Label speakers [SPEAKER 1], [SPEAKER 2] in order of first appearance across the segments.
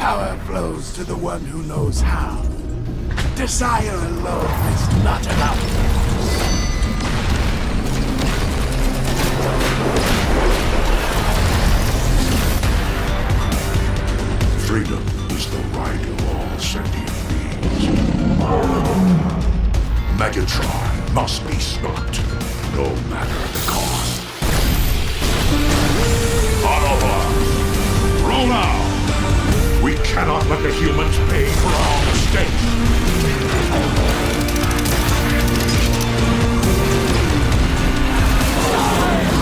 [SPEAKER 1] Power flows to the one who knows how. Desire alone is not enough. Freedom is the right of all sentient beings. Megatron must be stopped, no matter the cost. Autobots, roll out! We cannot let the humans pay for our mistakes.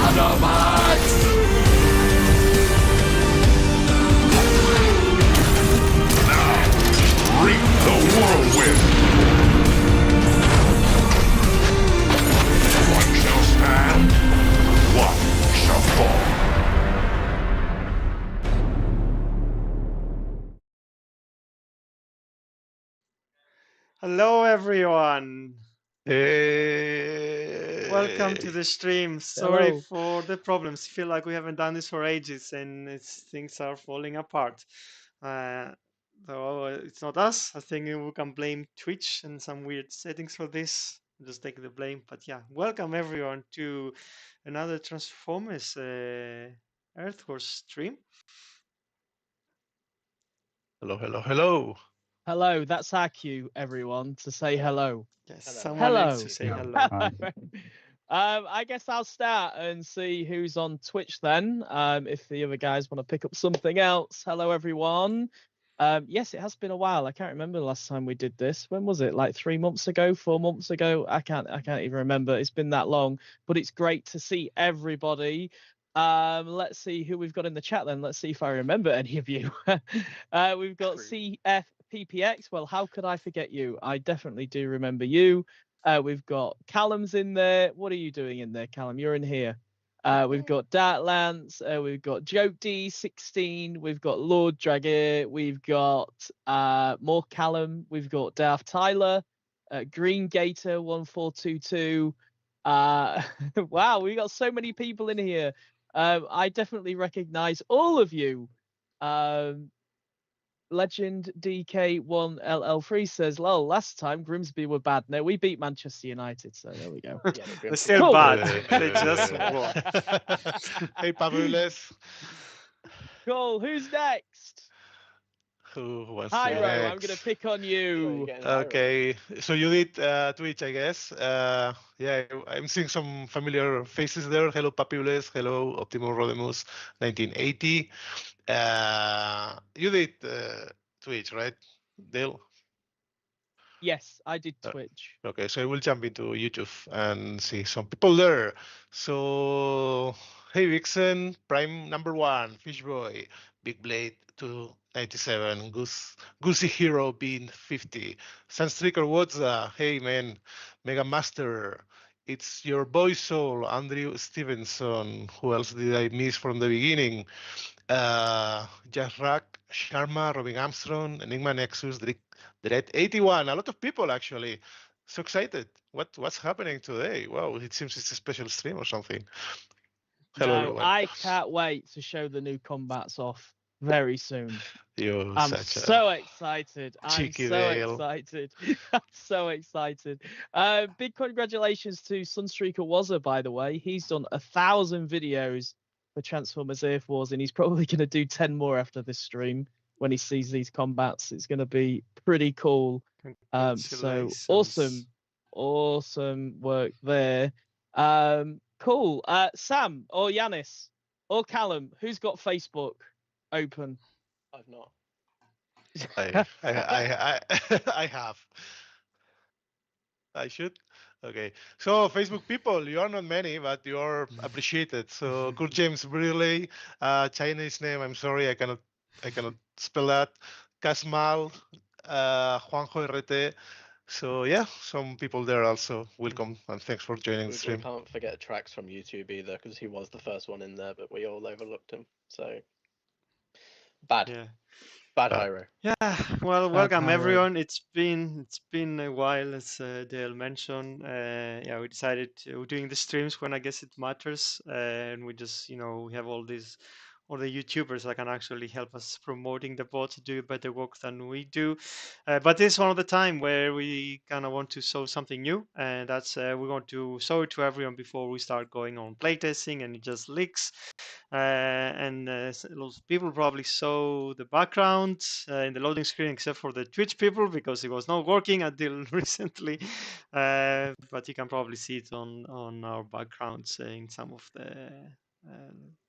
[SPEAKER 1] Autobots! Now, reap the whirlwind! One shall stand, one shall fall.
[SPEAKER 2] Hello, everyone.
[SPEAKER 3] Hey.
[SPEAKER 2] Welcome to the stream. Sorry
[SPEAKER 4] Hello.
[SPEAKER 2] for the problems. Feel like we haven't done this for ages and things are falling apart. Though it's not us. I think we can blame Twitch and some weird settings for this. Just take the blame. But yeah, welcome everyone to another Transformers Earthwars stream.
[SPEAKER 3] Hello, hello, hello.
[SPEAKER 4] Hello, that's our cue, everyone, to say hello.
[SPEAKER 2] Yes,
[SPEAKER 5] Hello.
[SPEAKER 2] someone needs
[SPEAKER 4] Hello.
[SPEAKER 2] to say
[SPEAKER 5] Yeah.
[SPEAKER 2] hello.
[SPEAKER 4] I guess I'll start and see who's on Twitch then. If the other guys want to pick up something else. Hello, everyone. Yes, it has been a while. I can't remember the last time we did this. When was it? Like 3 months ago, 4 months ago? I can't even remember. It's been that long, but it's great to see everybody. Let's see who we've got in the chat then. Let's see if I remember any of you. We've got CFPPX. Well, how could I forget you? I definitely do remember you. We've got Callum's in there. What are you doing in there, Callum? You're in here. We've got Dartlance. We've got Joke D16. We've got Lord Dragger. We've got more Callum. We've got Darth Tyler. Green Gator 1422. Wow, we got so many people in here. I definitely recognize all of you. Legend DK1LL3 says, lol, last time Grimsby were bad. No, we beat Manchester United, so there we go.
[SPEAKER 5] Yeah, but
[SPEAKER 2] They're still
[SPEAKER 4] Cool.
[SPEAKER 2] bad. They just won.
[SPEAKER 3] Hey, Pabules.
[SPEAKER 4] Cool, who's next?
[SPEAKER 3] Who was
[SPEAKER 4] Hyro, I'm
[SPEAKER 3] next?
[SPEAKER 4] going to pick on you.
[SPEAKER 3] Okay, so you did Twitch, I guess. Yeah, I'm seeing some familiar faces there. Hello, Papules. Hello, Optimus Rodimus, 1980. You did Twitch, right, Dale?
[SPEAKER 4] Yes, I did Twitch.
[SPEAKER 3] Okay, so I will jump into YouTube and see some people there. So, hey Vixen, Prime number 1, Fishboy, Big Blade 297, Goosey Hero Bean 50, Sunstreaker Whatza, hey man, Mega Master, it's your boy Soul, Andrew Stevenson, who else did I miss from the beginning? Jasrak, Sharma, Robin Armstrong, Enigma Nexus, Dread 81, a lot of people actually. So excited. What's happening today? Wow, it seems it's a special stream or something. Hello,
[SPEAKER 4] No,
[SPEAKER 3] everyone.
[SPEAKER 4] I can't wait to show the new combats off very soon.
[SPEAKER 3] You're
[SPEAKER 4] I'm
[SPEAKER 3] such
[SPEAKER 4] so excited. I'm
[SPEAKER 3] cheeky
[SPEAKER 4] so
[SPEAKER 3] Dale.
[SPEAKER 4] excited. I'm so excited. Big congratulations to Sunstreaker Wazza, by the way. He's done 1,000 videos for Transformers Earth Wars, and he's probably going to do 10 more after this stream when he sees these combats. It's going to be pretty cool. So awesome work there. Cool. Sam or Yanis or Callum, who's got Facebook open?
[SPEAKER 5] I've not.
[SPEAKER 3] I have. I should. Okay. So Facebook people, you are not many, but you are appreciated. So Kurt James Bruley, Chinese name. I'm sorry, I cannot spell that. Kasmal, Juanjo RT. So yeah, some people there also. Welcome and thanks for joining the
[SPEAKER 5] We
[SPEAKER 3] stream.
[SPEAKER 5] can't forget Trax from YouTube either, because he was the first one in there, but we all overlooked him. So bad.
[SPEAKER 2] Yeah.
[SPEAKER 5] Bad Hyro.
[SPEAKER 2] Yeah, well,
[SPEAKER 4] Bad
[SPEAKER 2] welcome
[SPEAKER 4] Hyro.
[SPEAKER 2] everyone. It's been a while, as Dale mentioned. Yeah, we decided we're doing the streams when I guess it matters, and we just we have all these or the YouTubers that can actually help us promoting the bots, do better work than we do. But this is one of the time where we kind of want to show something new, and that's we want to show it to everyone before we start going on playtesting and it just leaks. And a lot of people probably saw the background in the loading screen, except for the Twitch people, because it was not working until recently. But you can probably see it on our backgrounds in some of the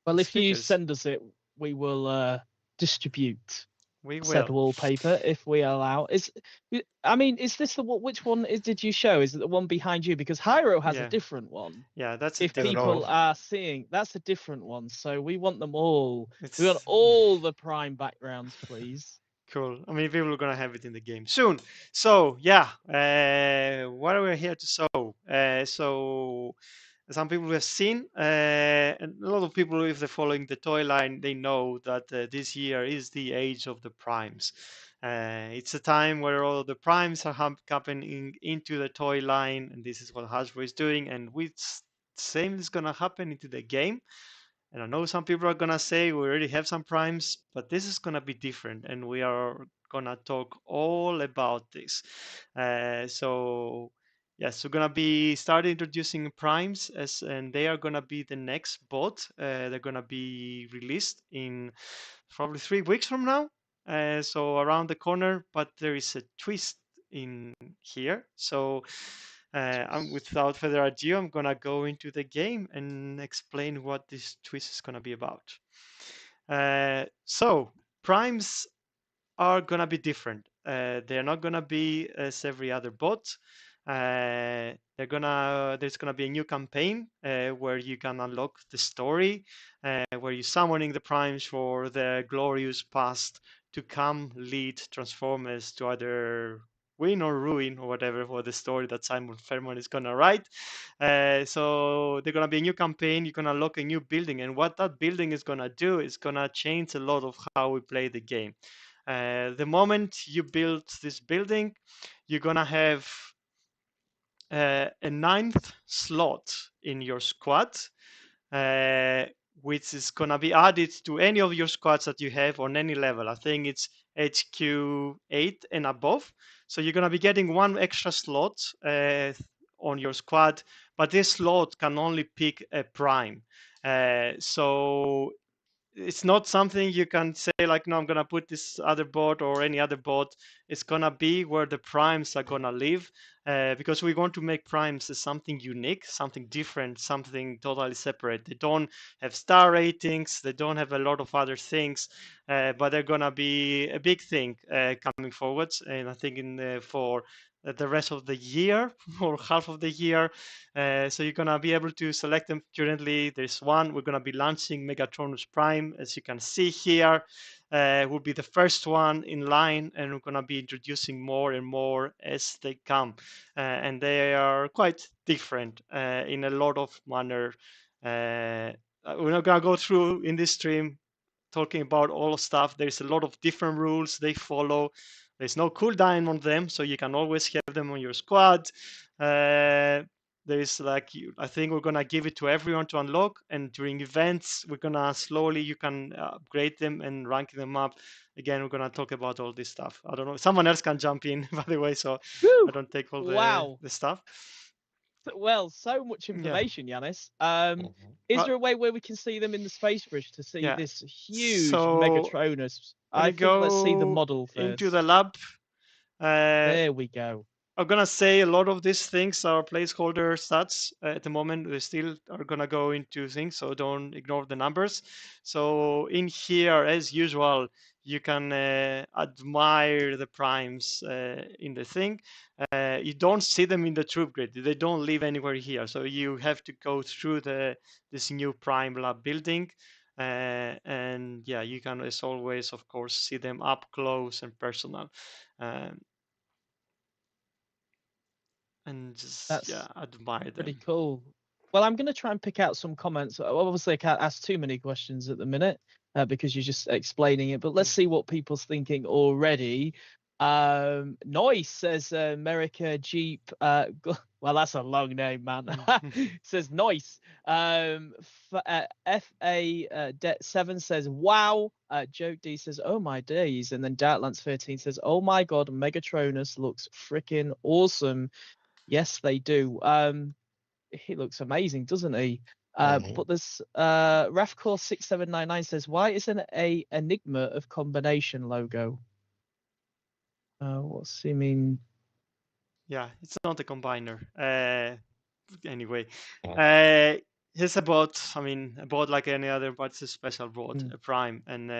[SPEAKER 4] Well, if you
[SPEAKER 2] stickers.
[SPEAKER 4] send us it, we will distribute
[SPEAKER 2] We
[SPEAKER 4] said
[SPEAKER 2] will.
[SPEAKER 4] wallpaper if we allow. Is this the which one did you show? Is it the one behind you? Because Hyro has
[SPEAKER 2] Yeah.
[SPEAKER 4] a different one.
[SPEAKER 2] Yeah, that's a
[SPEAKER 4] If
[SPEAKER 2] different
[SPEAKER 3] know.
[SPEAKER 4] people are seeing, that's a different one. So we want them all.
[SPEAKER 2] It's
[SPEAKER 4] We want all the Prime backgrounds, please.
[SPEAKER 2] cool. I mean, people are gonna have it in the game soon. So yeah, what are we here to show? So some people have seen, and a lot of people, if they're following the toy line, they know that this year is the age of the primes. It's a time where all the primes are happening into the toy line, and this is what Hasbro is doing, and same is gonna happen into the game. And I know some people are gonna say we already have some primes, but this is gonna be different, and we are gonna talk all about this. So yes, we're gonna be starting introducing primes, and they are gonna be the next bot. They're gonna be released in probably 3 weeks from now. So around the corner, but there is a twist in here. So without further ado, I'm gonna go into the game and explain what this twist is gonna be about. So primes are gonna be different. They're not gonna be as every other bot. There's gonna be a new campaign where you can unlock the story, where you're summoning the primes for the glorious past to come lead Transformers to either win or ruin or whatever for the story that Simon Fairman is gonna write. So there's gonna be a new campaign. You're gonna unlock a new building, and what that building is gonna do is gonna change a lot of how we play the game. The moment you build this building, you're gonna have a 9th slot in your squad, which is gonna be added to any of your squads that you have on any level. I think it's HQ 8 and above. So you're gonna be getting 1 extra slot on your squad, but this slot can only pick a prime. So it's not something you can say like, no, I'm gonna put this other bot or any other bot. It's gonna be where the primes are gonna live, because we want to make primes as something unique, something different, something totally separate. They don't have star ratings, they don't have a lot of other things, but they're gonna be a big thing coming forwards. And I think for the rest of the year or half of the year. So you're gonna be able to select them currently. There's one, we're gonna be launching Megatronus Prime, as you can see here. Will be the first one in line, and we're gonna be introducing more and more as they come. And they are quite different in a lot of manner. We're not gonna go through in this stream talking about all stuff. There's a lot of different rules they follow. There's no cooldown on them, so you can always have them on your squad. There's I think we're gonna give it to everyone to unlock, and during events we're gonna slowly you can upgrade them and rank them up. Again, we're gonna talk about all this stuff. I don't know. Someone else can jump in, by the way, so
[SPEAKER 4] Woo!
[SPEAKER 2] I don't take all
[SPEAKER 4] Wow.
[SPEAKER 2] the stuff.
[SPEAKER 4] Well, so much
[SPEAKER 2] Yeah.
[SPEAKER 4] information, Yanis.
[SPEAKER 3] Mhm.
[SPEAKER 4] Is there a way where we can see them in the space bridge to see
[SPEAKER 2] Yeah.
[SPEAKER 4] this huge
[SPEAKER 2] So,
[SPEAKER 4] Megatronus?
[SPEAKER 2] When
[SPEAKER 4] I
[SPEAKER 2] you
[SPEAKER 4] think let's see the
[SPEAKER 2] go
[SPEAKER 4] model first.
[SPEAKER 2] into the lab.
[SPEAKER 4] There we go.
[SPEAKER 2] I'm gonna say a lot of these things are placeholder stats at the moment. We still are gonna go into things, so don't ignore the numbers. So in here, as usual, you can admire the primes in the thing. You don't see them in the troop grid. They don't live anywhere here. So you have to go through this new prime lab building. And yeah, you can, as always, of course, see them up close and personal. And just
[SPEAKER 4] That's
[SPEAKER 2] admire
[SPEAKER 4] Pretty
[SPEAKER 2] them.
[SPEAKER 4] cool. Well, I'm going to try and pick out some comments. Obviously, I can't ask too many questions at the minute because you're just explaining it. But let's see what people's thinking already. Noise says America Jeep. Well, that's a long name, man. Says Noise. FA Det 7 says wow. Joke D says oh my days, and then Dartlance 13 says oh my god, Megatronus looks freaking awesome. Yes, they do. He looks amazing, doesn't he? But there's Rafcore 6799 says why isn't a Enigma of combination logo? What's he mean?
[SPEAKER 2] Yeah, it's not a combiner. Anyway,
[SPEAKER 3] Mm.
[SPEAKER 2] he's a bot. I mean, a bot like any other, but it's a special bot, a prime. And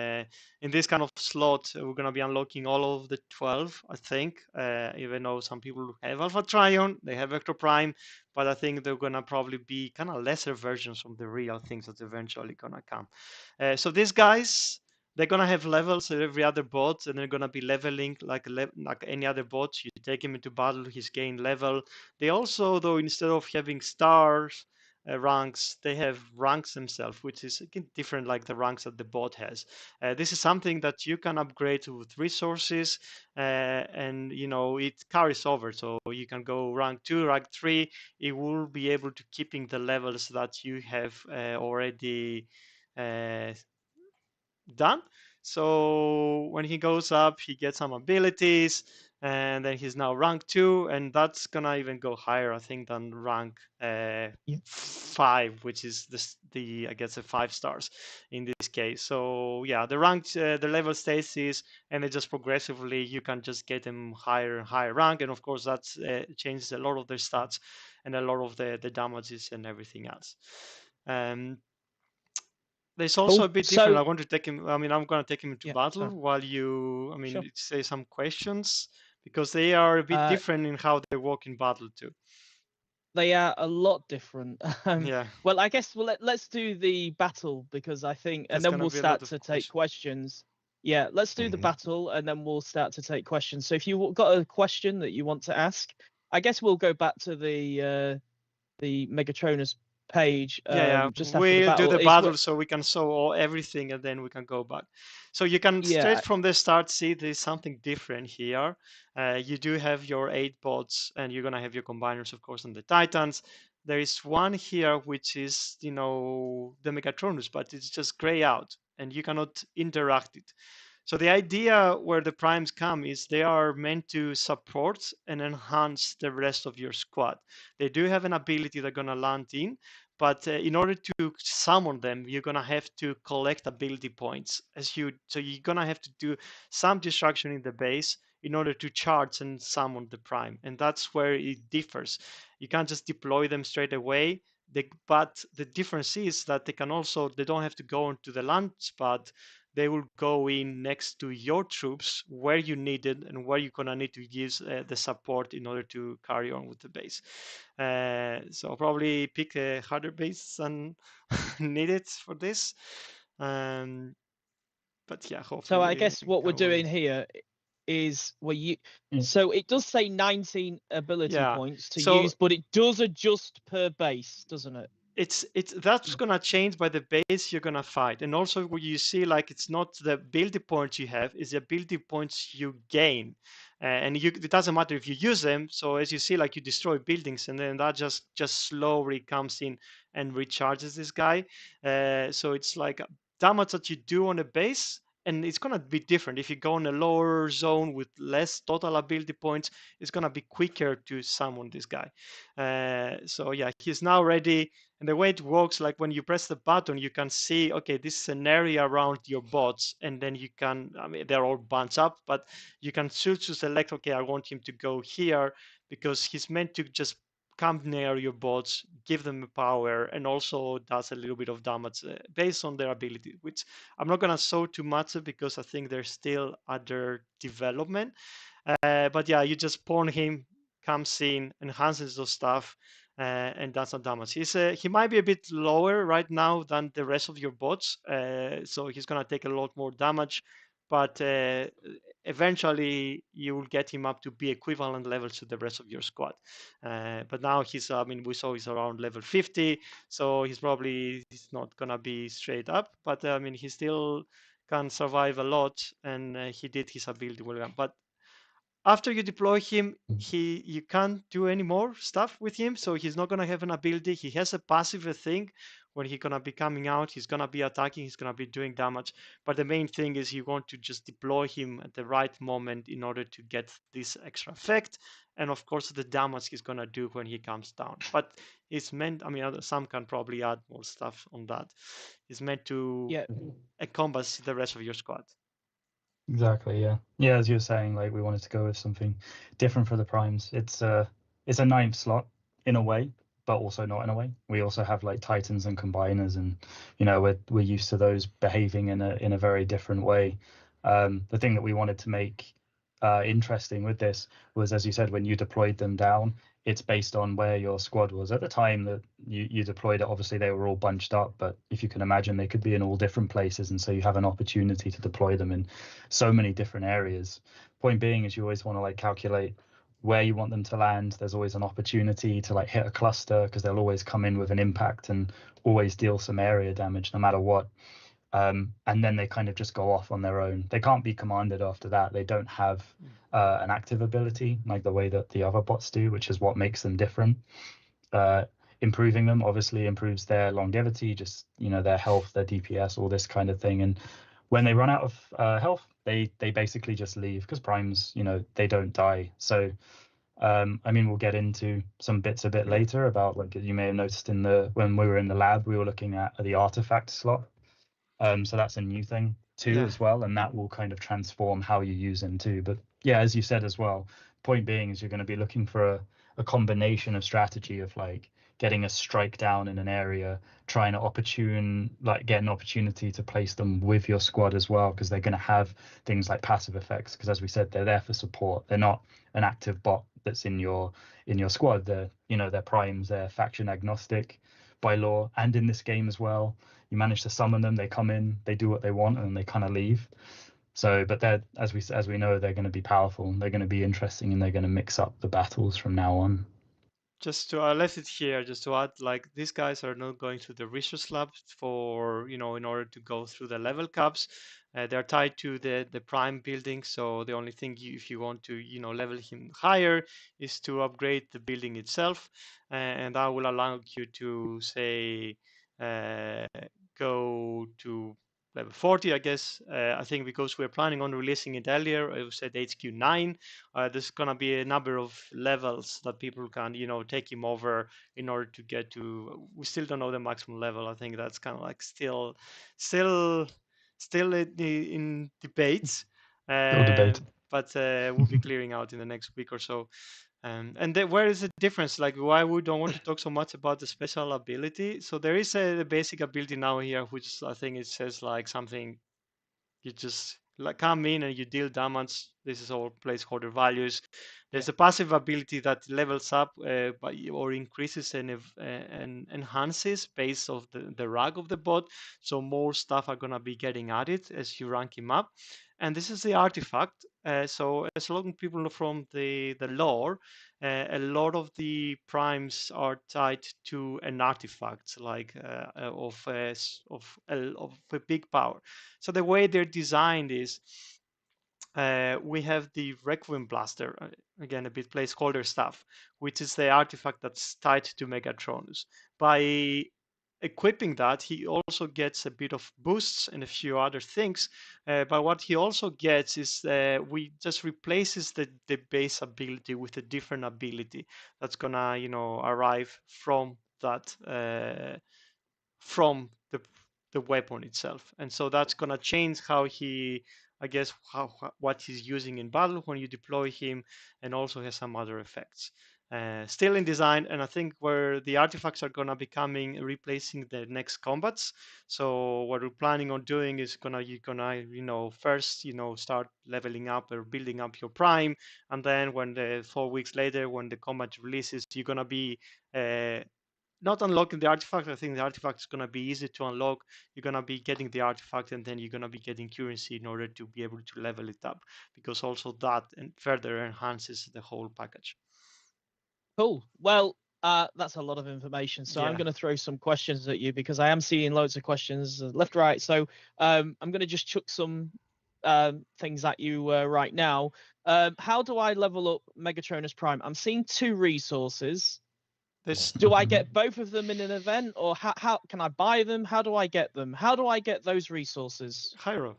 [SPEAKER 2] in this kind of slot, we're gonna be unlocking all of the 12, I think. Even though some people have Alpha Trion, they have Vector Prime, but I think they're gonna probably be kind of lesser versions of the real things that's eventually gonna come. So these guys, they're gonna have levels of every other bot, and they're gonna be leveling like any other bot. You take him into battle, he's gained level. They also, though, instead of having stars ranks, they have ranks themselves, which is again different like the ranks that the bot has. This is something that you can upgrade with resources, and you know it carries over. So you can go rank 2, rank 3. It will be able to keeping the levels that you have already done. So when he goes up, he gets some abilities, and then he's now rank 2, and that's gonna even go higher, I think, than rank 5, which is the I guess the 5 stars in this case. So yeah, the rank, the level stasis, and it just progressively you can just get them higher and higher rank, and of course that changes a lot of their stats and a lot of the damages and everything else. There's also a bit different. I want to take him. I mean, I'm going to take him into battle while you, I mean, say some questions, because they are a bit different in how they work in battle too.
[SPEAKER 4] They are a lot different.
[SPEAKER 2] Yeah.
[SPEAKER 4] Well, I guess let's do the battle, because I think, and then we'll start to take questions. Yeah, let's do the battle, and then we'll start to take questions. So if you got a question that you want to ask, I guess we'll go back to the Megatronus page. Just after
[SPEAKER 2] we'll
[SPEAKER 4] the battle.
[SPEAKER 2] do the battle so we can show everything, and then we can go back. So you can straight from the start see there's something different here. You do have your 8 bots, and you're gonna have your combiners, of course, and the Titans. There is one here which is, you know, the Megatronus, but it's just gray out, and you cannot interact it. So the idea where the primes come is they are meant to support and enhance the rest of your squad. They do have an ability they're going to land in, but in order to summon them, you're going to have to collect ability points. So you're going to have to do some destruction in the base in order to charge and summon the prime. And that's where it differs. You can't just deploy them straight away. But the difference is that they don't have to go into the launch pad. They will go in next to your troops where you need it and where you're going to need to use the support in order to carry on with the base. So I'll probably pick a harder base than needed for this. But yeah, hopefully.
[SPEAKER 4] So I guess what we're doing here is so it does say 19 ability points to use, but it does adjust per base, doesn't it?
[SPEAKER 2] That's gonna change by the base you're gonna fight, and also what you see, like, it's not the ability points you have, it's the ability points you gain, and it doesn't matter if you use them. So as you see, like, you destroy buildings, and then that just slowly comes in and recharges this guy. So it's like damage that you do on the base. And it's going to be different. If you go in a lower zone with less total ability points, it's going to be quicker to summon this guy. So yeah, he's now ready. And the way it works, like when you press the button, you can see, okay, this is an area around your bots. And then you can, I mean, they're all bunched up, but you can choose to select, okay, I want him to go here, because he's meant to just come near your bots, give them power, and also does a little bit of damage based on their ability, which I'm not going to show too much because I think they're still under development. But yeah, you just pawn him, comes in, enhances those stuff, and does some damage. He might be a bit lower right now than the rest of your bots, so he's going to take a lot more damage, but eventually you will get him up to be equivalent levels to the rest of your squad. But now I mean, we saw he's around level 50, so he's not gonna be straight up, but I mean, he still can survive a lot, and he did his ability well. But after you deploy him, you can't do any more stuff with him. So he's not gonna have an ability. He has a passive thing. When he's gonna be coming out, he's gonna be attacking. He's gonna be doing damage. But the main thing is you want to just deploy him at the right moment in order to get this extra effect. And of course, the damage he's gonna do when he comes down. But it's meant. I mean, some can probably add more stuff on that. It's meant to
[SPEAKER 4] Yeah.
[SPEAKER 2] encompass the rest of your squad.
[SPEAKER 6] Exactly, yeah. Yeah, as you were saying, like we wanted to go with something different for the primes. It's a ninth slot in a way, but also not in a way. We also have like titans and combiners, and you know we're used to those behaving in a very different way. The thing that we wanted to make interesting with this was, as you said, when you deployed them down, it's based on where your squad was at the time that you deployed it. Obviously they were all bunched up, but if you can imagine, they could be in all different places, and so you have an opportunity to deploy them in so many different areas. Point being is you always want to like calculate where you want them to land. There's always an opportunity to like hit a cluster, because they'll always come in with an impact and always deal some area damage no matter what. And then they kind of just go off on their own. They can't be commanded after that. They don't have an active ability like the way that the other bots do, which is what makes them different. Improving them obviously improves their longevity, just, you know, their health, their DPS, all this kind of thing. And when they run out of health, they basically just leave, because primes, you know, they don't die. So I mean, we'll get into some bits a bit later about, like you may have noticed when we were in the lab, we were looking at the artifact slot. So that's a new thing too, as well, and that will kind of transform how you use them too. But yeah, as you said as well, point being is you're going to be looking for a combination of strategy of like getting a strike down in an area, trying to get an opportunity to place them with your squad as well, because they're going to have things like passive effects, because as we said, they're there for support. They're not an active bot that's in your squad. They're, you know, they're primes, they're faction agnostic by law, and in this game as well. You manage to summon them, they come in, they do what they want, and they kind of leave. So, but they're, as we know, they're going to be powerful, they're going to be interesting, and they're going to mix up the battles from now on.
[SPEAKER 2] Just to, I left it here just to add, like, these guys are not going to the research lab for, you know, in order to go through the level caps. They're tied to the prime building, so the only thing if you want to, you know, level him higher is to upgrade the building itself, and that will allow you to say go to level 40, I guess. I think because we're planning on releasing it earlier, it was at HQ 9. There's gonna be a number of levels that people can, you know, take him over in order to get to. We still don't know the maximum level. I think that's kind of like still in debates.
[SPEAKER 6] Debate.
[SPEAKER 2] But we'll be clearing out in the next week or so. And where is the difference? Like, why we don't want to talk so much about the special ability? So there is a basic ability now here, which I think it says like something. You just like come in and you deal damage. This is all placeholder values. There's a passive ability that levels up or increases and enhances based of the rank of the bot. So more stuff are gonna be getting added as you rank him up. And this is the artifact. So as long as people know from the lore, a lot of the primes are tied to an artifact, like of a big power. So the way they're designed is we have the Requiem Blaster, again a bit placeholder stuff, which is the artifact that's tied to Megatronus. By equipping that, he also gets a bit of boosts and a few other things. But what he also gets is we just replaces the base ability with a different ability that's gonna, you know, arrive from that from the weapon itself. And so that's gonna change how he, I guess, what he's using in battle when you deploy him, and also has some other effects. Still in design, and I think where the artifacts are gonna be coming, replacing the next combats. So what we're planning on doing is you're gonna, you know, first, you know, start leveling up or building up your prime, and then when 4 weeks later, when the combat releases, you're gonna be not unlocking the artifact. I think the artifact is going to be easy to unlock. You're going to be getting the artifact, and then you're going to be getting currency in order to be able to level it up, because also that and further enhances the whole package.
[SPEAKER 4] Cool. Well, that's a lot of information. So I'm going to throw some questions at you, because I am seeing loads of questions left, right. So I'm going to just chuck some things at you right now. How do I level up Megatronus Prime? I'm seeing 2 resources.
[SPEAKER 2] This
[SPEAKER 4] Do I get both of them in an event, or how can I buy them? How do I get them? How do I get those resources?
[SPEAKER 2] Hyro.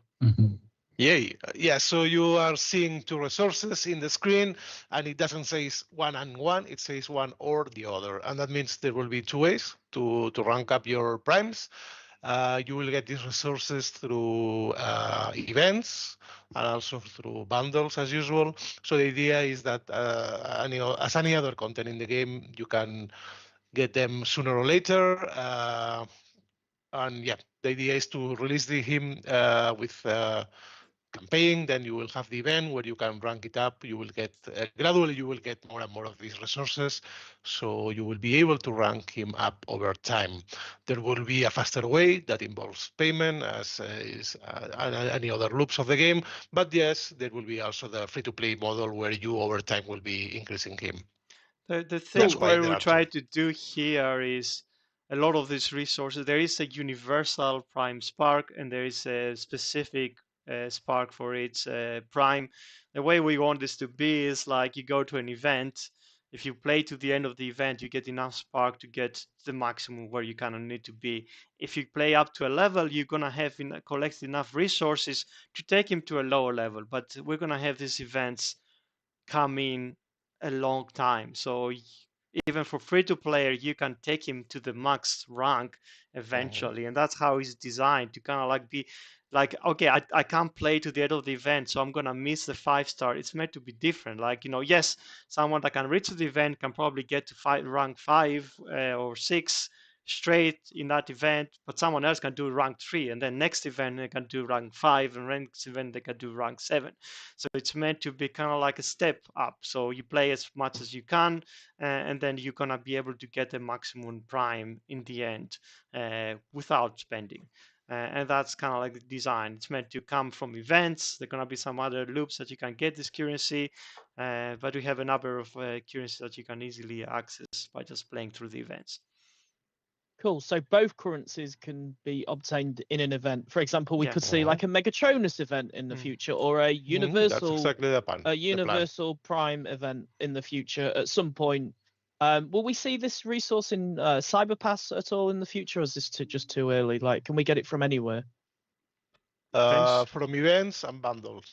[SPEAKER 3] Yeah. So you are seeing 2 resources in the screen, and it doesn't say one and one; it says one or the other, and that means there will be 2 ways to rank up your primes. You will get these resources through events and also through bundles as usual. So the idea is that, as any other content in the game, you can get them sooner or later. And yeah, the idea is to release him with campaign, then you will have the event where you can rank it up. You will get gradually you will get more and more of these resources, so you will be able to rank him up over time. There will be a faster way that involves payment, as is any other loops of the game. But yes, there will be also the free-to-play model where you over time will be increasing him.
[SPEAKER 2] The thing
[SPEAKER 3] That's why
[SPEAKER 2] where
[SPEAKER 3] there
[SPEAKER 2] we
[SPEAKER 3] are
[SPEAKER 2] try
[SPEAKER 3] 2.
[SPEAKER 2] to do here is a lot of these resources. There is a universal prime spark, and there is a specific spark for its prime. The way we want this to be is like you go to an event. If you play to the end of the event, you get enough spark to get the maximum where you kind of need to be. If you play up to a level, you're gonna have collect enough resources to take him to a lower level. But we're gonna have these events come in a long time. So even for free to player, you can take him to the max rank eventually. And that's how it's designed to kind of like be like, okay, I can't play to the end of the event, so I'm going to miss the 5-star. It's meant to be different. Like, yes, someone that can reach the event can probably get to rank 5 or 6 straight in that event, but someone else can do rank 3, and then next event they can do rank 5, and next event they can do rank 7. So it's meant to be kind of like a step up. So you play as much as you can, and then you're gonna be able to get the maximum prime in the end without spending. And that's kind of like the design. It's meant to come from events. There are gonna be some other loops that you can get this currency, but we have a number of currencies that you can easily access by just playing through the events.
[SPEAKER 4] Cool. So both currencies can be obtained in an event. For example, we
[SPEAKER 2] Yeah.
[SPEAKER 4] could see like a Megatronus event in the future, or a
[SPEAKER 3] That's
[SPEAKER 4] universal
[SPEAKER 3] exactly the plan.
[SPEAKER 4] Prime event in the future at some point. Will we see this resource in Cyberpass at all in the future, or is this just too early? Like, can we get it from anywhere?
[SPEAKER 3] From events and bundles.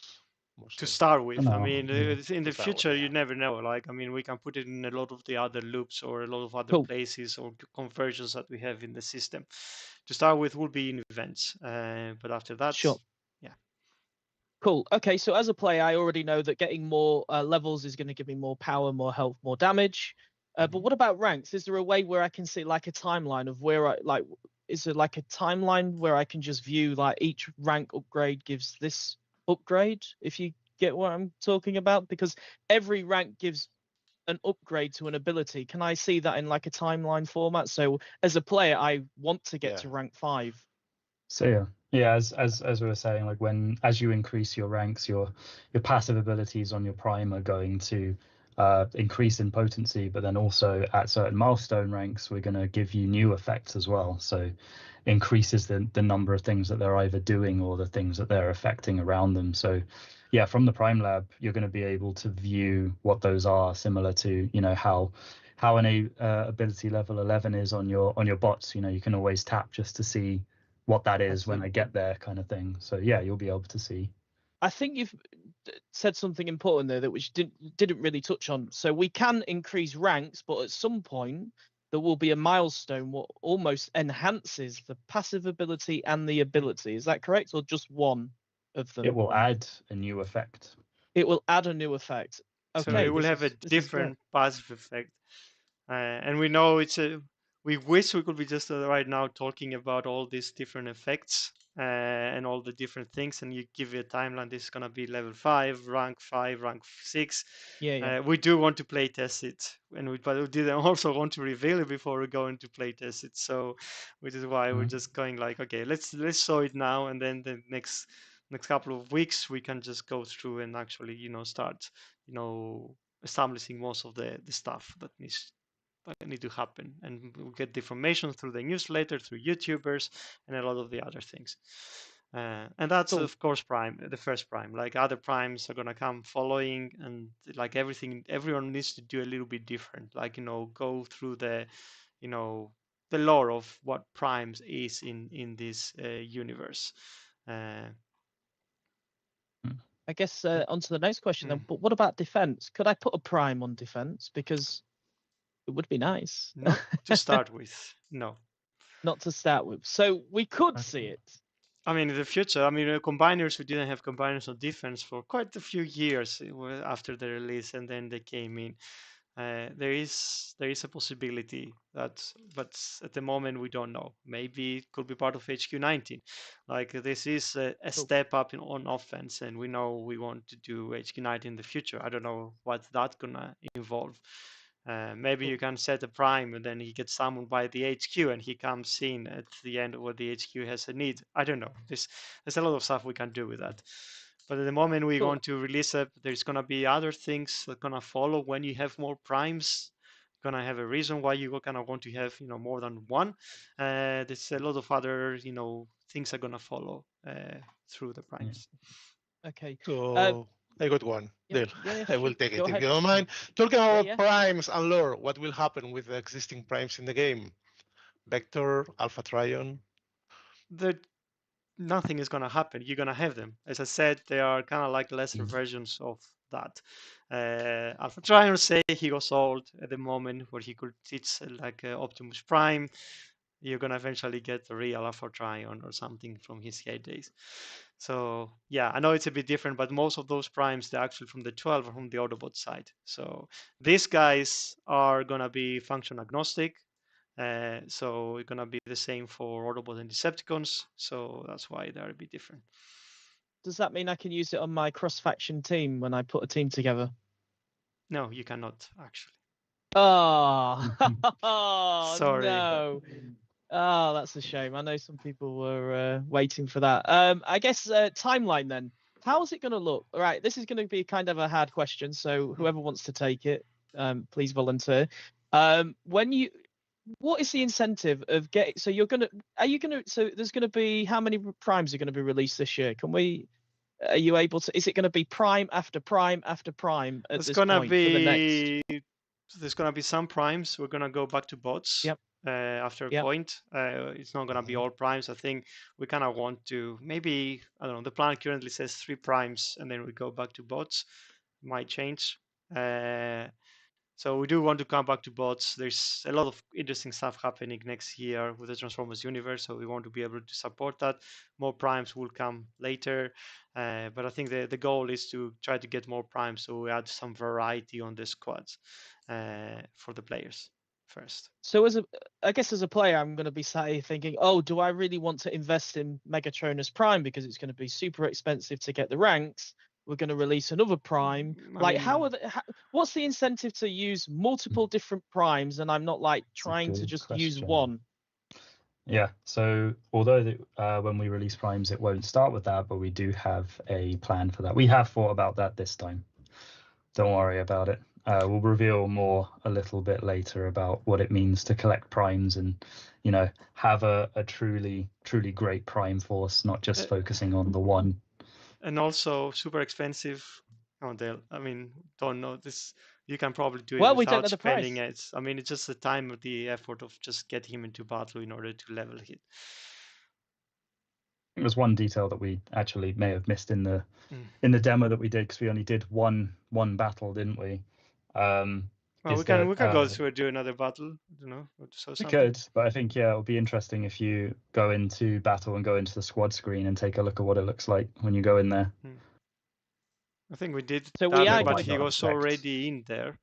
[SPEAKER 2] To start with, I
[SPEAKER 6] No.
[SPEAKER 2] mean, in the
[SPEAKER 3] start with,
[SPEAKER 2] future, you
[SPEAKER 3] yeah.
[SPEAKER 2] never know. Like, I mean, we can put it in a lot of the other loops or a lot of other
[SPEAKER 4] Cool.
[SPEAKER 2] places or conversions that we have in the system. To start with, will be in events, but after that,
[SPEAKER 4] Sure.
[SPEAKER 2] yeah.
[SPEAKER 4] Cool. Okay, so as a player, I already know that getting more levels is going to give me more power, more health, more damage. But what about ranks? Is there a way where I can see like a timeline of where is there like a timeline where I can just view like each rank upgrade gives this upgrade, if you get what I'm talking about? Because every rank gives an upgrade to an ability. Can I see that in like a timeline format? So as a player, I want to get to rank 5.
[SPEAKER 6] So yeah, as we were saying, like as you increase your ranks, your passive abilities on your prime are going to increase in potency, but then also at certain milestone ranks, we're going to give you new effects as well. So increases the number of things that they're either doing or the things that they're affecting around them. So yeah, from the Prime Lab, you're going to be able to view what those are, similar to how an ability level 11 is on your bots. You can always tap just to see what that is when I get there, kind of thing. So yeah, you'll be able to see.
[SPEAKER 4] I think you've said something important there that which didn't really touch on. So we can increase ranks, but at some point there will be a milestone what almost enhances the passive ability and the ability. Is that correct, or just one of them?
[SPEAKER 6] It will add a new effect.
[SPEAKER 4] It will add a new effect. Okay.
[SPEAKER 2] So it will have a different passive effect, and we know we wish we could be just right now talking about all these different effects and all the different things, and you give it a timeline. This is gonna be level 5, rank 5, rank 6.
[SPEAKER 4] Yeah.
[SPEAKER 2] We do want to play test it, but we didn't also want to reveal it before we go into play test it. So, which is why we're just going like, okay, let's show it now, and then the next couple of weeks we can just go through and actually start establishing most of the stuff that need to happen, and we'll get the information through the newsletter, through YouTubers, and a lot of the other things. And that's
[SPEAKER 4] Cool.
[SPEAKER 2] of course the first prime. Like other primes are gonna come following, and like everyone needs to do a little bit different. Like go through the the lore of what primes is in this universe.
[SPEAKER 4] I guess onto the next question then.
[SPEAKER 2] Mm.
[SPEAKER 4] But what about defense? Could I put a prime on defense? Because it would be nice.
[SPEAKER 2] Not to start with, no.
[SPEAKER 4] Not to start with. So we could see it.
[SPEAKER 2] I mean, in the future, I mean, combiners, we didn't have combiners on defense for quite a few years after the release, and then they came in. There is a possibility that, but at the moment we don't know. Maybe it could be part of HQ19. Like this is a step up on offense, and we know we want to do HQ19 in the future. I don't know what that's gonna involve. Maybe you can set a prime and then he gets summoned by the HQ and he comes in at the end where the HQ has a need. I don't know. There's a lot of stuff we can do with that. But at the moment we're going to release it, there's gonna be other things that gonna follow when you have more primes. Gonna have a reason why you kind of want to have more than one. There's a lot of other things are gonna follow through the primes.
[SPEAKER 4] Okay.
[SPEAKER 3] So I got one.
[SPEAKER 4] Yeah,
[SPEAKER 3] There,
[SPEAKER 4] yeah,
[SPEAKER 3] I will
[SPEAKER 4] sure.
[SPEAKER 3] take it
[SPEAKER 4] Go
[SPEAKER 3] if
[SPEAKER 4] ahead.
[SPEAKER 3] you don't mind. Talking about
[SPEAKER 4] yeah.
[SPEAKER 3] primes and lore, what will happen with the existing primes in the game? Vector, Alpha Trion.
[SPEAKER 2] Nothing is gonna happen. You're gonna have them. As I said, they are kind of like lesser versions of that. Alpha Trion say he goes old at the moment where he could teach like Optimus Prime. You're gonna eventually get the real Alpha Trion or something from his heydays. So yeah, I know it's a bit different, but most of those primes they're actually from the 12 or from the Autobot side. So these guys are gonna be function agnostic. So it's gonna be the same for Autobots and Decepticons. So that's why they're a bit different.
[SPEAKER 4] Does that mean I can use it on my cross-faction team when I put a team together?
[SPEAKER 2] No, you cannot actually.
[SPEAKER 4] Oh,
[SPEAKER 2] Sorry.
[SPEAKER 4] no. Oh, that's a shame. I know some people were waiting for that. I guess timeline then. How's it going to look? All right, this is going to be kind of a hard question. So whoever wants to take it, please volunteer. What is the incentive of getting? So so there's going to be how many primes are going to be released this year? Are you able to? Is it going to be prime after prime after prime at
[SPEAKER 2] There's
[SPEAKER 4] this
[SPEAKER 2] gonna
[SPEAKER 4] point for the next?
[SPEAKER 2] There's gonna be some primes. We're gonna go back to bots.
[SPEAKER 4] Yep.
[SPEAKER 2] After a
[SPEAKER 4] Yep.
[SPEAKER 2] point, it's not gonna be all primes. I think we kind of want to maybe I don't know. The plan currently says 3 primes, and then we go back to bots. Might change. So we do want to come back to bots. There's a lot of interesting stuff happening next year with the Transformers universe, so we want to be able to support that. More primes will come later, but I think the goal is to try to get more primes, so we add some variety on the squads for the players first.
[SPEAKER 4] So I guess as a player, I'm going to be sat here thinking, oh, do I really want to invest in Megatronus Prime because it's going to be super expensive to get the ranks? We're going to release another prime. What's the incentive to use multiple different primes and I'm not like trying to just use one?
[SPEAKER 6] Yeah, so although when we release primes, it won't start with that, but we do have a plan for that. We have thought about that this time. Don't worry about it. We'll reveal more a little bit later about what it means to collect primes and, have a truly great prime force, not just focusing on the one.
[SPEAKER 2] And also super expensive. I mean, don't know this. You can probably do it without spending it. I mean, it's just the time of the effort of just getting him into battle in order to level it.
[SPEAKER 6] It was one detail that we actually may have missed in the demo that we did, because we only did one battle, didn't we?
[SPEAKER 2] Well, we can go through and do another battle. I don't know.
[SPEAKER 6] We could, but I think it would be interesting if you go into battle and go into the squad screen and take a look at what it looks like when you go in there.
[SPEAKER 2] I think we did
[SPEAKER 4] so
[SPEAKER 2] but he was already in there.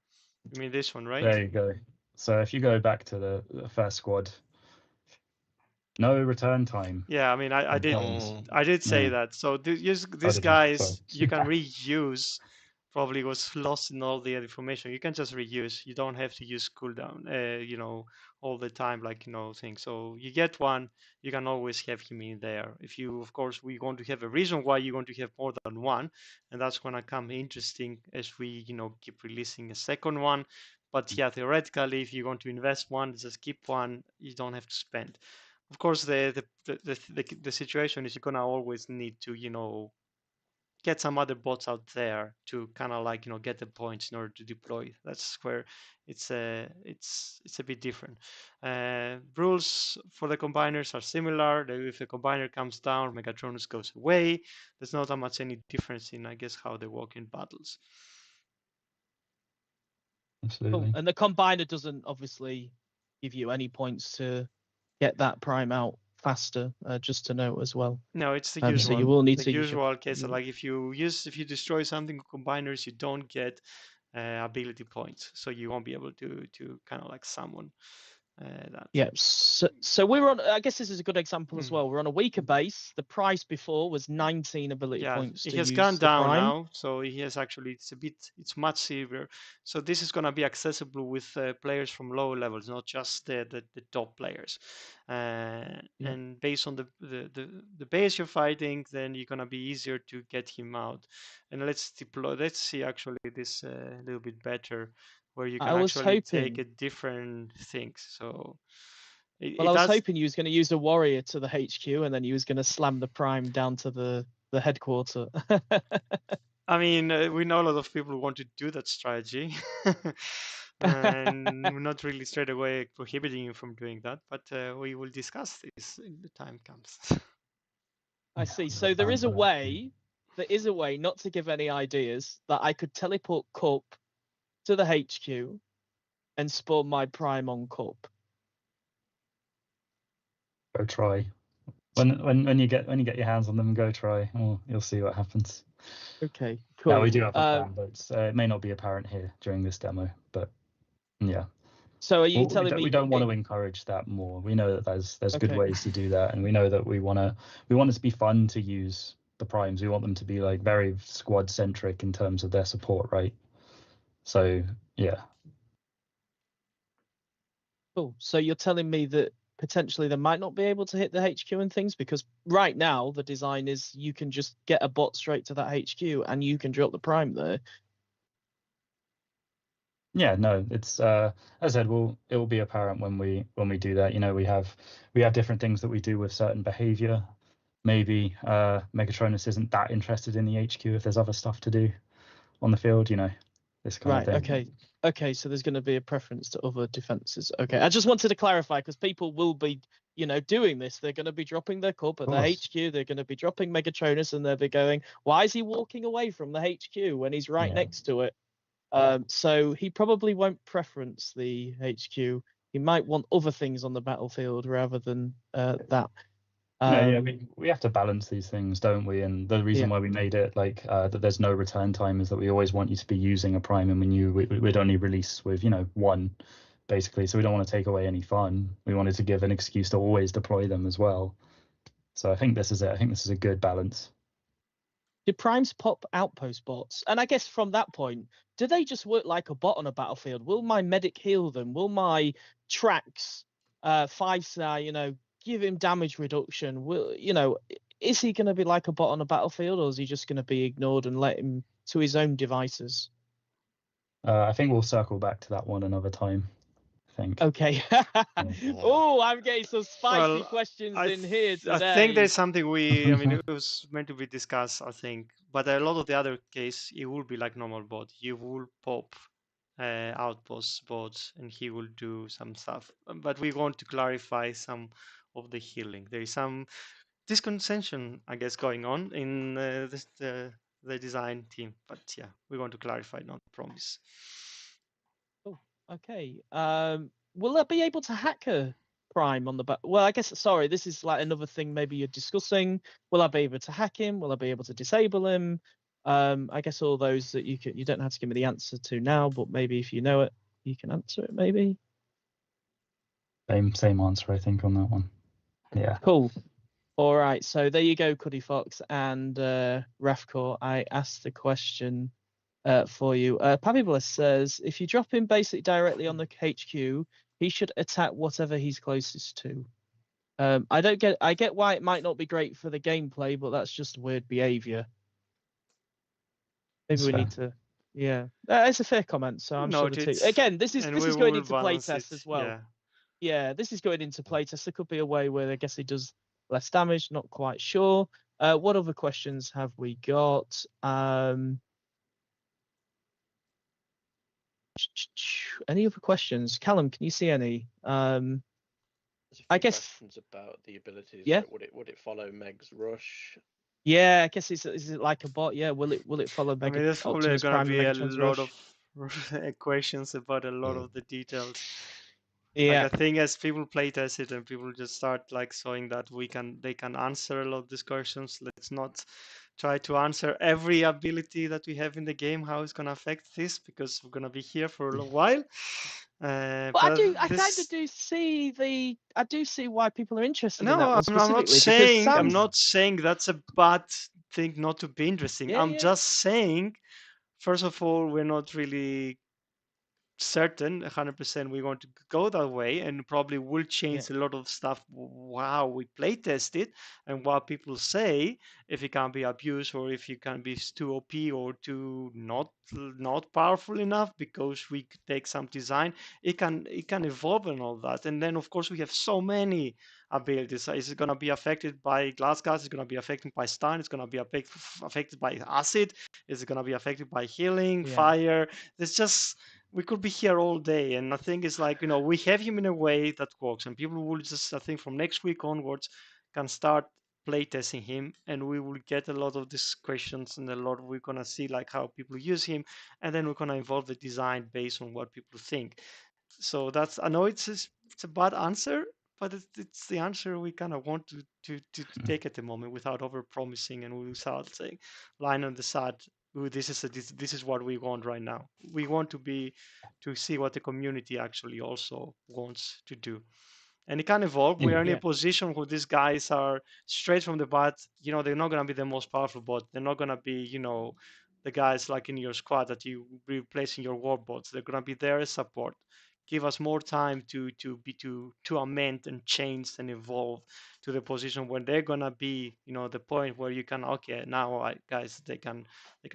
[SPEAKER 2] I mean this one, right?
[SPEAKER 6] There you go. So if you go back to the first squad, no return time.
[SPEAKER 2] Yeah, I mean I did say that. So these guys you can reuse. Probably was lost in all the information. You can just reuse. You don't have to use cooldown, all the time, things. So you get one, you can always have him in there. If you, of course, we want to have a reason why you want to have more than one, and that's gonna come interesting as we, keep releasing a second one. But yeah, theoretically, if you want to invest one, just keep one. You don't have to spend. Of course, the situation is you're gonna always need to, you know, get some other bots out there to kind of like, you know, get the points in order to deploy. That's where it's a bit different. Rules for the combiners are similar. If the combiner comes down, Megatronus goes away. There's not that much any difference in, I guess, how they work in battles.
[SPEAKER 6] Absolutely.
[SPEAKER 4] Cool. And the combiner doesn't obviously give you any points to get that prime out faster, just to note as well.
[SPEAKER 2] No, it's the
[SPEAKER 4] So
[SPEAKER 2] usual.
[SPEAKER 4] you will need
[SPEAKER 2] the
[SPEAKER 4] to use
[SPEAKER 2] usual case.
[SPEAKER 4] your-
[SPEAKER 2] Like if you destroy something with combiners, you don't get ability points, so you won't be able to kind of like summon that.
[SPEAKER 4] Yeah, so we're on. I guess this is a good example as
[SPEAKER 2] Mm.
[SPEAKER 4] well. We're on a weaker base. The price before was 19 ability
[SPEAKER 2] Yeah,
[SPEAKER 4] points.
[SPEAKER 2] it
[SPEAKER 4] to
[SPEAKER 2] has
[SPEAKER 4] use
[SPEAKER 2] gone
[SPEAKER 4] the
[SPEAKER 2] down
[SPEAKER 4] prime.
[SPEAKER 2] now, so he has actually it's much severe. So this is going to be accessible with players from lower levels, not just the top players. And based on the base you're fighting, then you're going to be easier to get him out. And let's see actually this a little bit better, where you
[SPEAKER 4] I
[SPEAKER 2] can
[SPEAKER 4] was
[SPEAKER 2] actually take
[SPEAKER 4] hoping-
[SPEAKER 2] a different things. So
[SPEAKER 4] Well, I was hoping you was going to use a warrior to the HQ, and then you was going to slam the prime down to the headquarter.
[SPEAKER 2] I mean, we know a lot of people who want to do that strategy, and we're not really straight away prohibiting you from doing that, but we will discuss this when the time comes.
[SPEAKER 4] I
[SPEAKER 6] Yeah,
[SPEAKER 4] see.
[SPEAKER 6] we've
[SPEAKER 4] So
[SPEAKER 6] got
[SPEAKER 4] there
[SPEAKER 6] time
[SPEAKER 4] is a
[SPEAKER 6] for that.
[SPEAKER 4] way. There is a way, not to give any ideas, that I could teleport Cup to the HQ and spawn my prime on Cup.
[SPEAKER 6] Go try. When you get your hands on them, go try. Oh, you'll see what happens.
[SPEAKER 4] Okay, cool.
[SPEAKER 6] Yeah, we do have a plan, but it may not be apparent here during this demo. But yeah,
[SPEAKER 4] So are you
[SPEAKER 6] Well,
[SPEAKER 4] telling me
[SPEAKER 6] we don't want to encourage that more. We know that there's good
[SPEAKER 4] Okay.
[SPEAKER 6] ways to do that, and we know that we want it to be fun to use the primes. We want them to be like very squad centric in terms of their support, right? So yeah,
[SPEAKER 4] Cool. So you're telling me that potentially they might not be able to hit the HQ and things, because right now the design is you can just get a bot straight to that HQ and you can drop the prime there.
[SPEAKER 6] yeah, no, it's as I said, it will be apparent when we do that. You know, we have different things that we do with certain behavior. Maybe Megatronus isn't that interested in the HQ if there's other stuff to do on the field. You know, this kind
[SPEAKER 4] Right.
[SPEAKER 6] of thing.
[SPEAKER 4] Okay. So there's going to be a preference to other defenses. Okay. I just wanted to clarify, because people will be, doing this. They're going to be dropping their Cup at the
[SPEAKER 6] course.
[SPEAKER 4] HQ. They're going to be dropping Megatronus, and they'll be going, "Why is he walking away from the HQ when he's right
[SPEAKER 6] Yeah.
[SPEAKER 4] next to it?" So he probably won't preference the HQ. He might want other things on the battlefield rather than that.
[SPEAKER 6] We have to balance these things, don't we? And the reason why we made it like that there's no return time is that we always want you to be using a prime, and we knew we'd only release with one, basically. So we don't want to take away any fun. We wanted to give an excuse to always deploy them as well. So I think this is it. I think this is a good balance.
[SPEAKER 4] Do primes pop outpost bots? And I guess from that point, do they just work like a bot on a battlefield? Will my medic heal them? Will my tracks 5-star, give him damage reduction? Is he going to be like a bot on a battlefield, or is he just going to be ignored and let him to his own devices?
[SPEAKER 6] I think we'll circle back to that one another time. I think.
[SPEAKER 4] Okay. Oh, I'm getting some spicy questions in here today.
[SPEAKER 2] I think there's something I mean, it was meant to be discussed, I think, but a lot of the other case, it will be like normal bot. You will pop outpost bots, and he will do some stuff. But we want to clarify some of the healing. There is some discontention, I guess, going on in the design team. But yeah, we want to clarify, not promise.
[SPEAKER 4] Okay. Will I be able to hack a prime on the back? Well, I guess, sorry, this is like another thing maybe you're discussing. Will I be able to hack him? Will I be able to disable him? I guess all those that you don't have to give me the answer to now, but maybe if you know it, you can answer it maybe.
[SPEAKER 6] Same answer, I think, on that one. Yeah.
[SPEAKER 4] Cool. All right. So there you go, Cuddy Fox and Rafcore. I asked the question for you. Pabibulus says, if you drop him basically directly on the HQ, he should attack whatever he's closest to. I get why it might not be great for the gameplay, but that's just weird behavior. Maybe we need to, it's a fair comment. So I'm sure the
[SPEAKER 2] Noted.
[SPEAKER 4] two. Again, this is
[SPEAKER 2] And we
[SPEAKER 4] going
[SPEAKER 2] will
[SPEAKER 4] into
[SPEAKER 2] balance
[SPEAKER 4] playtest
[SPEAKER 2] it,
[SPEAKER 4] as well.
[SPEAKER 2] yeah.
[SPEAKER 4] Yeah, this is going into playtest. There could be a way where I guess he does less damage. Not quite sure. What other questions have we got? Any other questions? Callum, can you see any?
[SPEAKER 5] There's a
[SPEAKER 4] I
[SPEAKER 5] few
[SPEAKER 4] guess-
[SPEAKER 5] questions about the abilities.
[SPEAKER 4] Yeah.
[SPEAKER 5] Like, would it follow Meg's rush?
[SPEAKER 4] Yeah, I guess is it like a bot? Yeah, will it follow
[SPEAKER 2] I mean, there's probably
[SPEAKER 4] Optimus
[SPEAKER 2] gonna
[SPEAKER 4] Prime and
[SPEAKER 2] be a
[SPEAKER 4] Megatron's
[SPEAKER 2] lot
[SPEAKER 4] Rush?
[SPEAKER 2] of questions about a lot of the details.
[SPEAKER 4] Yeah,
[SPEAKER 2] Like I think as people play test it and people just start like showing that they can answer a lot of these questions. Let's not try to answer every ability that we have in the game, how it's gonna affect this, because we're gonna be here for a long while.
[SPEAKER 4] but
[SPEAKER 2] But
[SPEAKER 4] I kind of do see why people are interested in
[SPEAKER 2] no,
[SPEAKER 4] that one
[SPEAKER 2] I'm
[SPEAKER 4] specifically.
[SPEAKER 2] not
[SPEAKER 4] because
[SPEAKER 2] saying
[SPEAKER 4] Sam's-
[SPEAKER 2] that's a bad thing not to be interesting.
[SPEAKER 4] Yeah,
[SPEAKER 2] I'm
[SPEAKER 4] yeah.
[SPEAKER 2] just saying, first of all, we're not really certain 100% we want to go that way, and probably will change a lot of stuff how we play test it and what people say, if it can be abused or if it can be too OP or too not powerful enough because we take some design. It can evolve and all that. And then of course we have so many abilities. Is it going to be affected by glass gas? Is it going to be affected by stun? It's going to be affected by acid? Is it going to be affected by healing,
[SPEAKER 4] Yeah.
[SPEAKER 2] fire? There's just, we could be here all day. And I think it's like, we have him in a way that works, and people will just, I think from next week onwards, can start playtesting him, and we will get a lot of these questions and we're going to see like how people use him, and then we're going to evolve the design based on what people think. So that's, I know it's a bad answer, but it's the answer we kind of want to take at the moment without over promising and without saying line on the side, "Ooh, this is what we want right now." We want to see what the community actually also wants to do. And it can evolve. We are in a position where these guys are straight from the bat. They're not going to be the most powerful bot. They're not going to be, the guys like in your squad that you replace in your war bots. They're going to be there as support. Give us more time to amend and change and evolve to the position when they're gonna be, the point where you can, okay, now guys, they can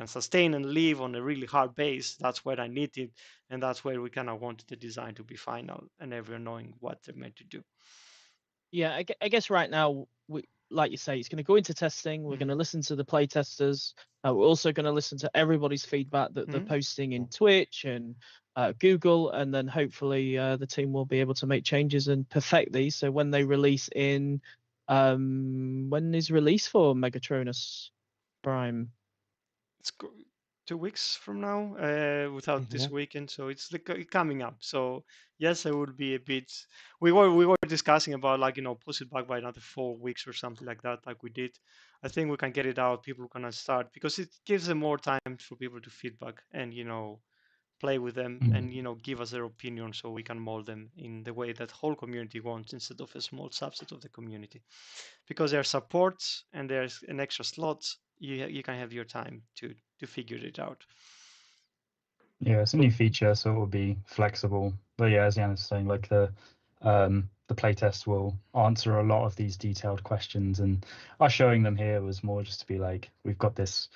[SPEAKER 2] sustain and live on a really hard base. That's where I need it, and that's where we kind of want the design to be final and everyone knowing what they're meant to do.
[SPEAKER 4] Yeah, I guess right now, like you say, it's going to go into testing. We're going to listen to the play testers. We're also going to listen to everybody's feedback that they're posting in Twitch and Google, and then hopefully the team will be able to make changes and perfect these. So when they release in, when is release for Megatronus Prime?
[SPEAKER 2] It's 2 weeks from now, without this weekend, so it's coming up. So yes, it would be a bit. We were discussing about push it back by another 4 weeks or something like that, like we did. I think we can get it out. People are gonna start because it gives them more time for people to feedback and play with them and give us their opinion, so we can mold them in the way that whole community wants instead of a small subset of the community. Because there's support and there's an extra slot, you can have your time to figure it out.
[SPEAKER 6] Yeah, it's a new feature, so it will be flexible. But yeah, as Jan is saying, like the playtest will answer a lot of these detailed questions, and us showing them here was more just to be like, we got this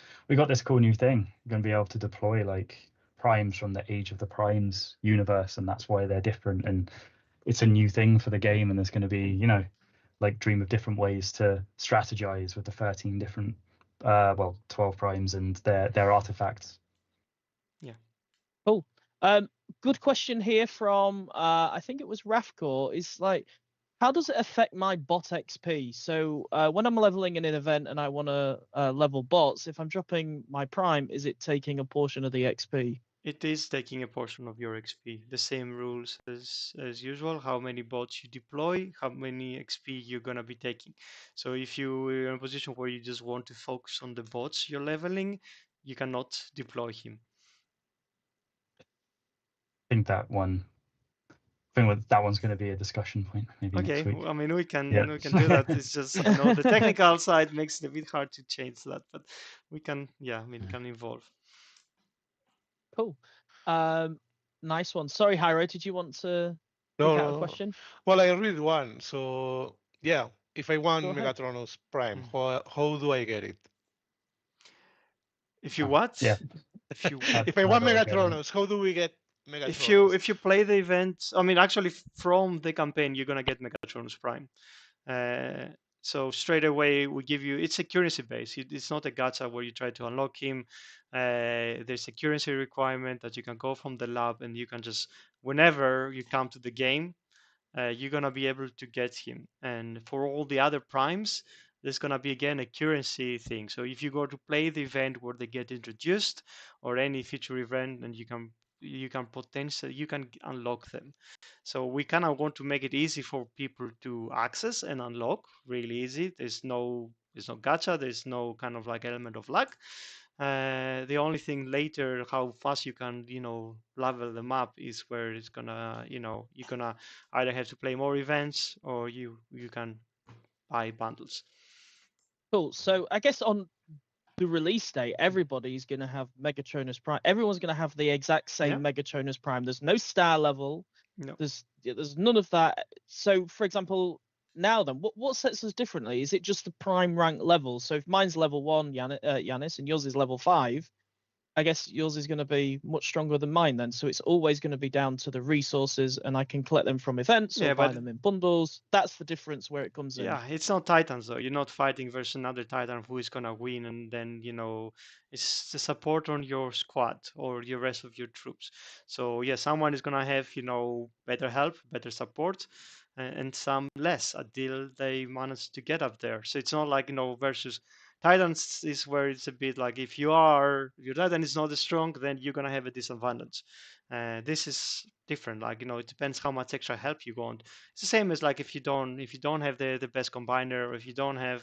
[SPEAKER 6] cool new thing. We're gonna be able to deploy like primes from the Age of the Primes universe, and that's why they're different, and it's a new thing for the game, and there's going to be like dream of different ways to strategize with the 13 different 12 primes and their artifacts.
[SPEAKER 2] Yeah.
[SPEAKER 4] Cool. Good question here from I think it was Rafcore. Is like, how does it affect my bot XP? So when I'm leveling in an event and I want to level bots, if I'm dropping my prime, is it taking a portion of the XP?
[SPEAKER 2] It is taking a portion of your XP. The same rules as usual. How many bots you deploy, how many XP you're gonna be taking. So if you're in a position where you just want to focus on the bots you're leveling, you cannot deploy him.
[SPEAKER 6] I think that one's going to be a discussion point maybe next week.
[SPEAKER 2] I mean, we can do that. It's just the technical side makes it a bit hard to change that, but we can. Yeah, I mean, it can evolve.
[SPEAKER 4] Cool. Nice one. Sorry, Hyro, did you want to pick out a question?
[SPEAKER 3] Well, I read one. So yeah, if I want
[SPEAKER 4] Go ahead.
[SPEAKER 3] Megatronus Prime, how do I get it?
[SPEAKER 2] If you what?
[SPEAKER 6] Yeah.
[SPEAKER 2] If you
[SPEAKER 3] If I want
[SPEAKER 6] How do I get it?
[SPEAKER 3] Megatronus, how do we get Megatronus.
[SPEAKER 2] if you play the event, I mean, actually from the campaign, you're gonna get Megatronus Prime. So straight away we give you, it's a currency base. It's not a gacha where you try to unlock him. There's a currency requirement that you can go from the lab and you can just, whenever you come to the game, you're gonna be able to get him. And for all the other primes, there's gonna be again a currency thing. So if you go to play the event where they get introduced or any future event, and you can potentially unlock them. So we kind of want to make it easy for people to access and unlock, really easy. There's no gacha, there's no kind of like element of luck. The only thing later, how fast you can, level them up, is where it's gonna, you're gonna either have to play more events or you can buy bundles.
[SPEAKER 4] Cool. So I guess on the release date, everybody's going to have Megatronus Prime. Everyone's going to have the exact same Megatronus Prime. There's no star level.
[SPEAKER 2] No.
[SPEAKER 4] There's none of that. So, for example, now then, what sets us differently? Is it just the Prime rank level? So if mine's level 1, Yanis, and yours is level 5, I guess yours is going to be much stronger than mine then. So it's always going to be down to the resources, and I can collect them from events or buy them in bundles. That's the difference where it comes in.
[SPEAKER 2] Yeah, it's not Titans though. You're not fighting versus another Titan who is gonna win, and then it's the support on your squad or your rest of your troops. So yeah, someone is gonna have better help, better support, and some less until they manage to get up there. So it's not like versus Titans is where it's a bit like if your Titan is not as strong, then you're gonna have a disadvantage. This is different. Like it depends how much extra help you want. It's the same as like if you don't have the best combiner, or if you don't have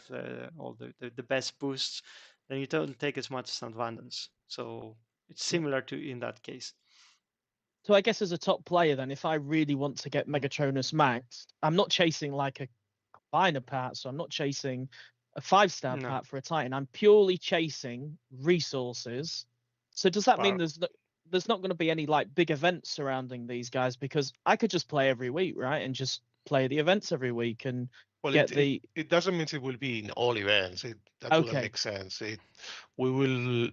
[SPEAKER 2] all the best boosts, then you don't take as much advantage. So it's similar to in that case.
[SPEAKER 4] So I guess as a top player, then, if I really want to get Megatronus maxed, I'm not chasing like a combiner part, so I'm not chasing a 5-star part for a Titan. I'm purely chasing resources. So does that mean there's not going to be any like big events surrounding these guys? Because I could just play every week, right, and just play the events every week and get
[SPEAKER 3] it doesn't mean it will be in all events. That wouldn't make sense. We will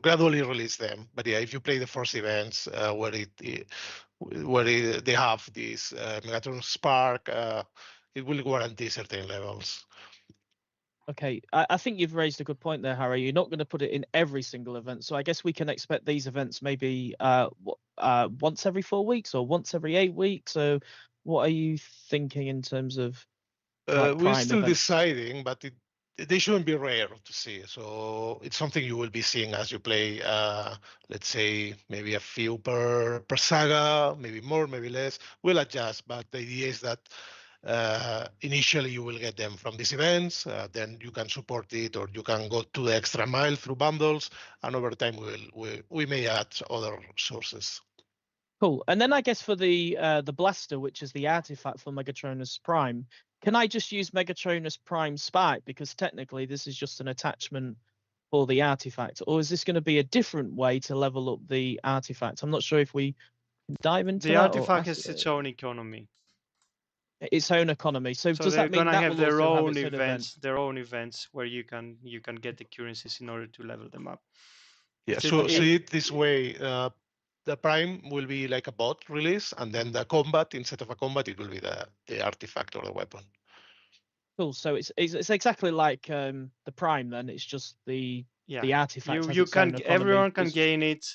[SPEAKER 3] gradually release them, but yeah, if you play the first events where they have this Megatron Spark, it will guarantee certain levels.
[SPEAKER 4] Okay, I think you've raised a good point there, Harry. You're not going to put it in every single event, so I guess we can expect these events maybe once every 4 weeks or once every 8 weeks. So what are you thinking in terms of
[SPEAKER 3] we're still deciding, but they shouldn't be rare to see. So it's something you will be seeing as you play, let's say maybe a few per saga, maybe more, maybe less. We'll adjust, but the idea is that initially you will get them from these events, then you can support it, or you can go to the extra mile through bundles, and over time we may add other sources.
[SPEAKER 4] Cool. And then I guess for the blaster, which is the artifact for Megatronus Prime, can I just use Megatronus Prime Spike, because technically this is just an attachment for the artifact, or is this going to be a different way to level up the artifact? I'm not sure if we can dive into
[SPEAKER 2] the artifact has its own economy.
[SPEAKER 4] Its own economy. So does
[SPEAKER 2] they're
[SPEAKER 4] that mean
[SPEAKER 2] gonna
[SPEAKER 4] that
[SPEAKER 2] have
[SPEAKER 4] will
[SPEAKER 2] their
[SPEAKER 4] also
[SPEAKER 2] own
[SPEAKER 4] have its
[SPEAKER 2] events, their own events where you can get the currencies in order to level them up.
[SPEAKER 3] Yeah. So see it this way. The Prime will be like a bot release, and then the combat, instead of a combat, it will be the artifact or the weapon.
[SPEAKER 4] Cool. So it's exactly like the Prime. Then it's just the artifact.
[SPEAKER 2] Everyone can gain it.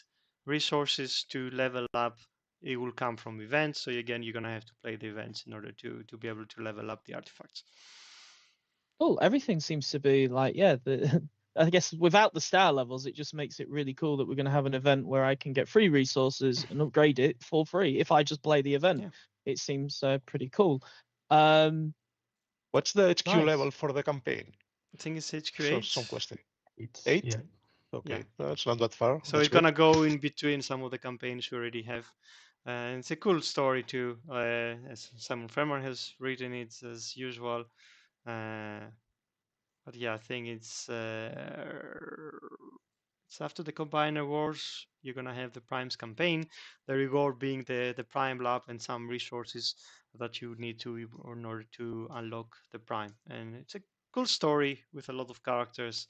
[SPEAKER 2] Resources to level up. It will come from events. So again, you're gonna have to play the events in order to be able to level up the artifacts.
[SPEAKER 4] Oh, everything seems to be like I guess without the star levels, it just makes it really cool that we're going to have an event where I can get free resources and upgrade it for free if I just play the event. Yeah. It seems pretty cool.
[SPEAKER 3] What's the HQ level for the campaign?
[SPEAKER 2] I think it's HQ 8.
[SPEAKER 3] Some question.
[SPEAKER 6] 8?
[SPEAKER 3] Yeah. Okay, no, it's not that far.
[SPEAKER 2] So it's going to go in between some of the campaigns we already have. And it's a cool story too. As Simon Ferman has written it as usual. But yeah, I think it's after the Combiner Wars. You're gonna have the Primes campaign. The reward being the Prime Lab and some resources that you need to in order to unlock the Prime. And it's a cool story with a lot of characters.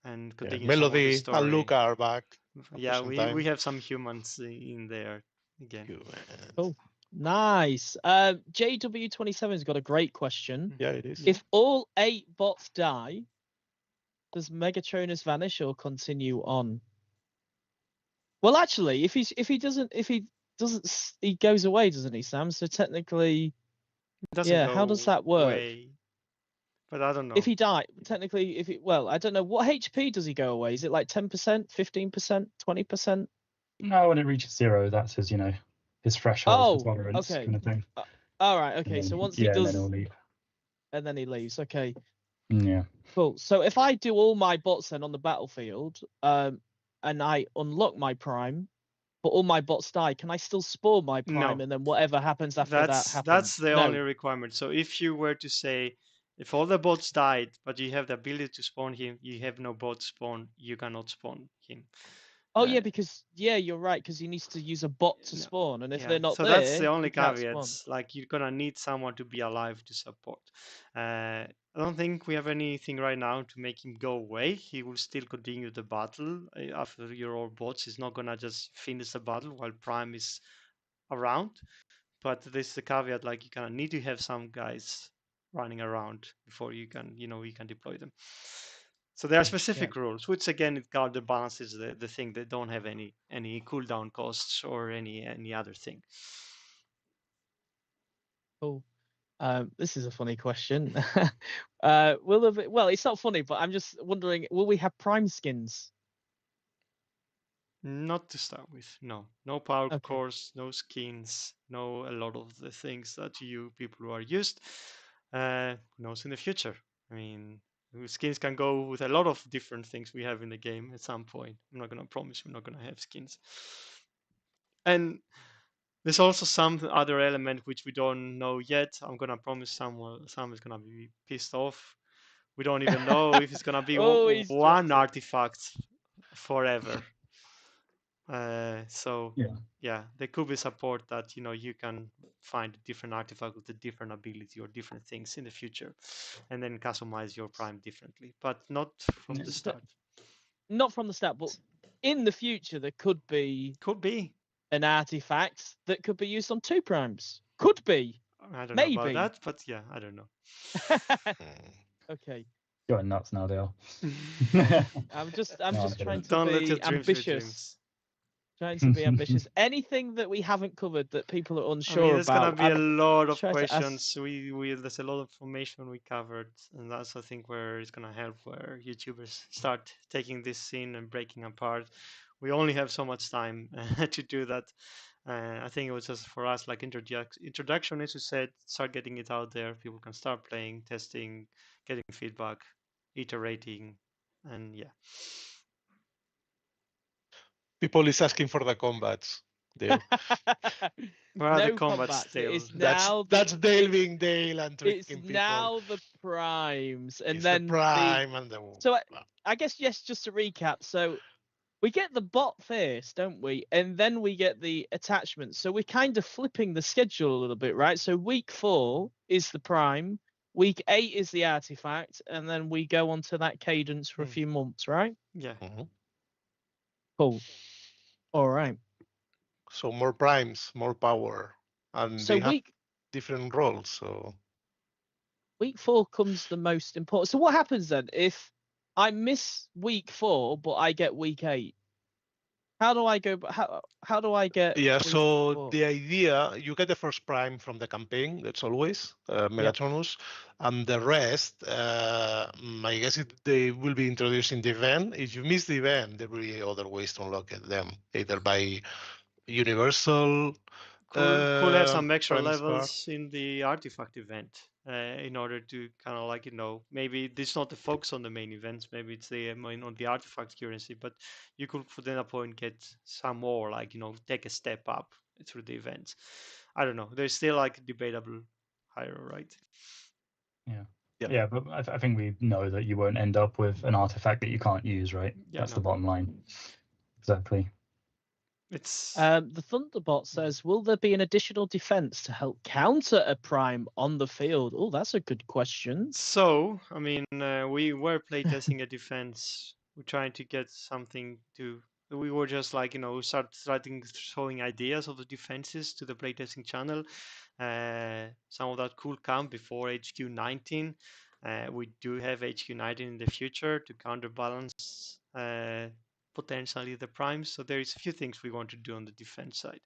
[SPEAKER 2] and
[SPEAKER 3] Yeah,
[SPEAKER 2] continue some of the
[SPEAKER 3] Melody and
[SPEAKER 2] story.
[SPEAKER 3] Luca are back. after
[SPEAKER 2] Yeah,
[SPEAKER 3] some
[SPEAKER 2] we
[SPEAKER 3] time.
[SPEAKER 2] have some humans in there again.
[SPEAKER 3] Humans.
[SPEAKER 4] Cool. Nice. JW27's got a great question.
[SPEAKER 3] Yeah, it is.
[SPEAKER 2] Yeah.
[SPEAKER 4] If all 8 bots die, does Megatronus vanish or continue on? Well, actually, if he doesn't, he goes away, doesn't he, Sam? So technically,
[SPEAKER 2] It doesn't
[SPEAKER 4] yeah.
[SPEAKER 2] go
[SPEAKER 4] How does that work?
[SPEAKER 2] away, but I don't know.
[SPEAKER 4] If he died, technically, well, I don't know what HP does he go away? Is it like 10%, 15%, 20%?
[SPEAKER 6] No, when it reaches 0, that's his, his threshold
[SPEAKER 4] Oh,
[SPEAKER 6] for tolerance
[SPEAKER 4] okay.
[SPEAKER 6] kind of thing.
[SPEAKER 4] All right.
[SPEAKER 6] And
[SPEAKER 4] Okay. So
[SPEAKER 6] then-
[SPEAKER 4] once
[SPEAKER 6] yeah,
[SPEAKER 4] he
[SPEAKER 6] and
[SPEAKER 4] does,
[SPEAKER 6] then he'll leave.
[SPEAKER 4] and then he leaves. Okay.
[SPEAKER 6] Yeah.
[SPEAKER 4] Cool. So if I do all my bots then on the battlefield, and I unlock my prime, but all my bots die, can I still spawn my prime
[SPEAKER 2] No.
[SPEAKER 4] and then whatever happens after that happens?
[SPEAKER 2] That's the
[SPEAKER 4] No.
[SPEAKER 2] only requirement. So if you were to say, if all the bots died, but you have the ability to spawn him, you have no bot spawn, you cannot spawn him.
[SPEAKER 4] Oh yeah,
[SPEAKER 2] Uh,
[SPEAKER 4] because you're right, because he needs to use a bot to
[SPEAKER 2] No.
[SPEAKER 4] spawn, and if
[SPEAKER 2] Yeah,
[SPEAKER 4] they're not
[SPEAKER 2] so
[SPEAKER 4] there,
[SPEAKER 2] that's the only
[SPEAKER 4] he can't
[SPEAKER 2] caveat.
[SPEAKER 4] spawn.
[SPEAKER 2] Like you're gonna need someone to be alive to support. I don't think we have anything right now to make him go away. He will still continue the battle after your all bots. He's not gonna just finish the battle while Prime is around. But there's the caveat, like you kind of need to have some guys running around before you can, you can deploy them. So there are specific rules, which again it counterbalances the thing that don't have any cooldown costs or any other thing.
[SPEAKER 4] Cool. This is a funny question. Well, it's not funny, but I'm just wondering, will we have prime skins?
[SPEAKER 2] Not to start with, no. No power
[SPEAKER 4] Okay.
[SPEAKER 2] cores, no skins, no a lot of the things that you people who are used. Who knows in the future? I mean, skins can go with a lot of different things we have in the game at some point. I'm not gonna promise we're not gonna have skins. And there's also some other element which we don't know yet. I'm gonna promise some is gonna be pissed off. We don't even know if it's gonna be
[SPEAKER 4] Oh, he's
[SPEAKER 2] one
[SPEAKER 4] joking.
[SPEAKER 2] artifact forever. So
[SPEAKER 6] Yeah.
[SPEAKER 2] yeah, there could be support that you can find a different artifact with a different ability or different things in the future, and then customize your prime differently, but not from
[SPEAKER 6] Yeah.
[SPEAKER 2] the start.
[SPEAKER 4] Not from the start, but in the future there could be
[SPEAKER 2] Could be.
[SPEAKER 4] an artifact that could be used on 2 primes. Could be.
[SPEAKER 2] I don't know
[SPEAKER 4] Maybe.
[SPEAKER 2] about that, but yeah, I don't know.
[SPEAKER 4] Okay.
[SPEAKER 6] Going nuts now, Dale.
[SPEAKER 4] I'm just
[SPEAKER 6] No, I'm
[SPEAKER 4] trying to
[SPEAKER 2] Don't let your
[SPEAKER 4] be
[SPEAKER 2] dreams be
[SPEAKER 4] ambitious.
[SPEAKER 2] dreams.
[SPEAKER 4] Trying to be ambitious. Anything that we haven't covered that people are
[SPEAKER 2] I
[SPEAKER 4] unsure
[SPEAKER 2] mean, there's gonna
[SPEAKER 4] about.
[SPEAKER 2] be a lot of
[SPEAKER 4] try to ask-
[SPEAKER 2] questions. There's a lot of information we covered, and that's I think where it's gonna help, where YouTubers start taking this in and breaking apart. We only have so much time to do that. I think it was just for us like introduction, as you said, start getting it out there. People can start playing, testing, getting feedback, iterating, and yeah.
[SPEAKER 3] People is asking for the combats. Dale.
[SPEAKER 2] Where are the
[SPEAKER 4] No
[SPEAKER 2] combats
[SPEAKER 4] combats, it
[SPEAKER 2] still?
[SPEAKER 4] is
[SPEAKER 3] That's
[SPEAKER 4] now
[SPEAKER 3] that's Dale being Dale and
[SPEAKER 4] it's
[SPEAKER 3] tricking people.
[SPEAKER 4] now the primes, and
[SPEAKER 3] It's
[SPEAKER 4] then
[SPEAKER 3] the prime and the.
[SPEAKER 4] So I guess yes, just to recap. So we get the bot first, don't we? And then we get the attachments. So we're kind of flipping the schedule a little bit, right? So week 4 is the prime, week 8 is the artifact, and then we go on to that cadence for a few months, right?
[SPEAKER 2] Yeah.
[SPEAKER 3] Mhm.
[SPEAKER 4] Cool. All right.
[SPEAKER 3] So more primes, more power, and
[SPEAKER 4] So
[SPEAKER 3] they have
[SPEAKER 4] week
[SPEAKER 3] different roles. So
[SPEAKER 4] week 4 comes the most important. So what happens then if I miss week 4 but I get week 8? How do I go? How do I get?
[SPEAKER 3] yeah.
[SPEAKER 4] week
[SPEAKER 3] So
[SPEAKER 4] 4?
[SPEAKER 3] the idea, you get the first prime from the campaign. That's always Megatronus, and the rest, I guess they will be introduced in the event. If you miss the event, there will be other ways to unlock them, either by universal.
[SPEAKER 2] Could have some extra
[SPEAKER 3] prime
[SPEAKER 2] levels
[SPEAKER 3] star.
[SPEAKER 2] in the artifact event in order to kind of like maybe this is not the focus on the main events, maybe it's the on the artifact currency, but you could for that point get some more, like take a step up through the events. I don't know, there's still like debatable higher, right?
[SPEAKER 6] Yeah, but I think we know that you won't end up with an artifact that you can't use, right?
[SPEAKER 2] Yeah,
[SPEAKER 6] That's the
[SPEAKER 2] no.
[SPEAKER 6] bottom line. Exactly.
[SPEAKER 2] It's
[SPEAKER 4] The Thunderbot says, will there be an additional defense to help counter a prime on the field? Oh, that's a good question.
[SPEAKER 2] so I mean we were playtesting a defense we're trying to get something to. We were just like, starting throwing ideas of the defenses to the playtesting channel. Some of that could come before HQ 19. We do have HQ 19 in the future to counterbalance potentially the primes. So there is a few things we want to do on the defense side.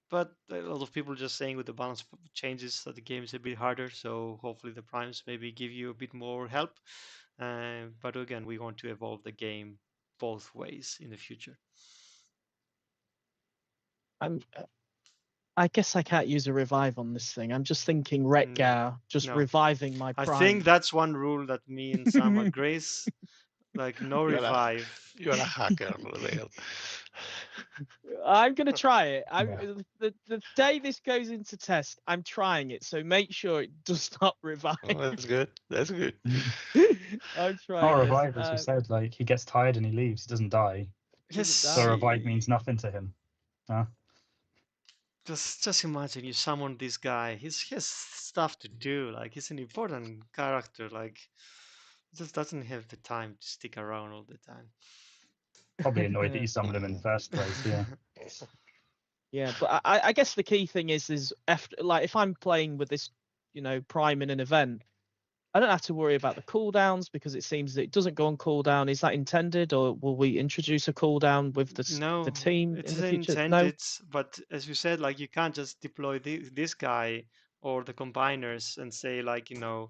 [SPEAKER 2] But a lot of people just saying with the balance changes that the game is a bit harder. So hopefully the primes maybe give you a bit more help. But again, we want to evolve the game both ways in the future.
[SPEAKER 4] I guess I can't use a revive on this thing. I'm just thinking Retgar, just
[SPEAKER 2] no.
[SPEAKER 4] reviving my
[SPEAKER 2] I
[SPEAKER 4] prime.
[SPEAKER 2] think that's one rule that me and Sam agrees. Like no
[SPEAKER 3] You're a-
[SPEAKER 2] revive.
[SPEAKER 3] You're a hacker, Real.
[SPEAKER 4] I'm gonna try it.
[SPEAKER 6] Yeah.
[SPEAKER 4] The day this goes into test, I'm trying it. So make sure it does not revive.
[SPEAKER 3] That's good. That's good.
[SPEAKER 4] I'm trying.
[SPEAKER 6] Not
[SPEAKER 4] this.
[SPEAKER 6] revive, as you said. Like he gets tired and he leaves. He doesn't die.
[SPEAKER 2] Yes.
[SPEAKER 6] So revive means nothing to him.
[SPEAKER 2] Just imagine you summon this guy. He has stuff to do. Like he's an important character. Like he just doesn't have the time to stick around all the time.
[SPEAKER 6] Probably annoyed that you summoned him in the first place. Yeah.
[SPEAKER 4] Yeah, but I guess the key thing is after, like if I'm playing with this, prime in an event, I don't have to worry about the cooldowns because it seems that it doesn't go on cooldown. Is that intended, or will we introduce a cooldown with the team
[SPEAKER 2] it's
[SPEAKER 4] in the future?
[SPEAKER 2] intended, but as you said, like you can't just deploy this guy or the combiners and say like and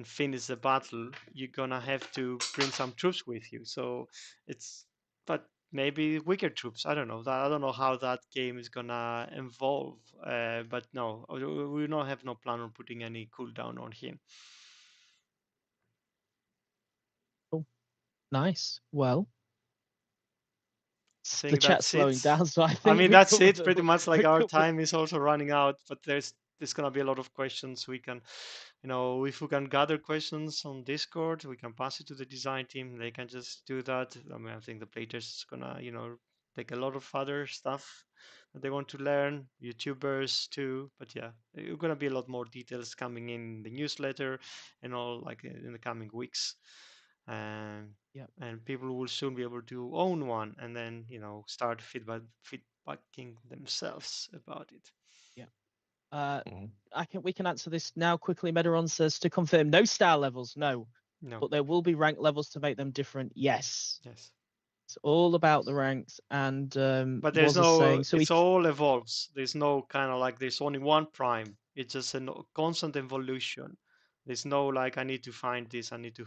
[SPEAKER 2] finish the battle. You're gonna have to bring some troops with you. So but maybe weaker troops. I don't know. I don't know how that game is gonna evolve. But no, we don't have no plan on putting any cooldown on him.
[SPEAKER 4] Nice. Well,
[SPEAKER 2] think
[SPEAKER 4] the chat's
[SPEAKER 2] that's
[SPEAKER 4] slowing
[SPEAKER 2] it.
[SPEAKER 4] down, so I think
[SPEAKER 2] I mean
[SPEAKER 4] we
[SPEAKER 2] that's
[SPEAKER 4] covered
[SPEAKER 2] it. Pretty much like
[SPEAKER 4] we
[SPEAKER 2] our
[SPEAKER 4] covered-
[SPEAKER 2] time is also running out. But there's gonna be a lot of questions. We can, if we can gather questions on Discord, we can pass it to the design team. They can just do that. I mean, I think the playtest is gonna, take a lot of other stuff that they want to learn. YouTubers too. But yeah, there's gonna be a lot more details coming in the newsletter and all like in the coming weeks. And people will soon be able to own one and then start feedbacking themselves about it.
[SPEAKER 4] We can answer this now quickly. Meteron says to confirm, no star levels, no,
[SPEAKER 2] No.
[SPEAKER 4] but there will be rank levels to make them different. Yes,
[SPEAKER 2] Yes.
[SPEAKER 4] it's all about the ranks. And
[SPEAKER 2] But there's
[SPEAKER 4] Woz is
[SPEAKER 2] no.
[SPEAKER 4] saying, so
[SPEAKER 2] it's all evolves. There's no kind of like there's only one prime. It's just a constant evolution. There's no like I need to find this. I need to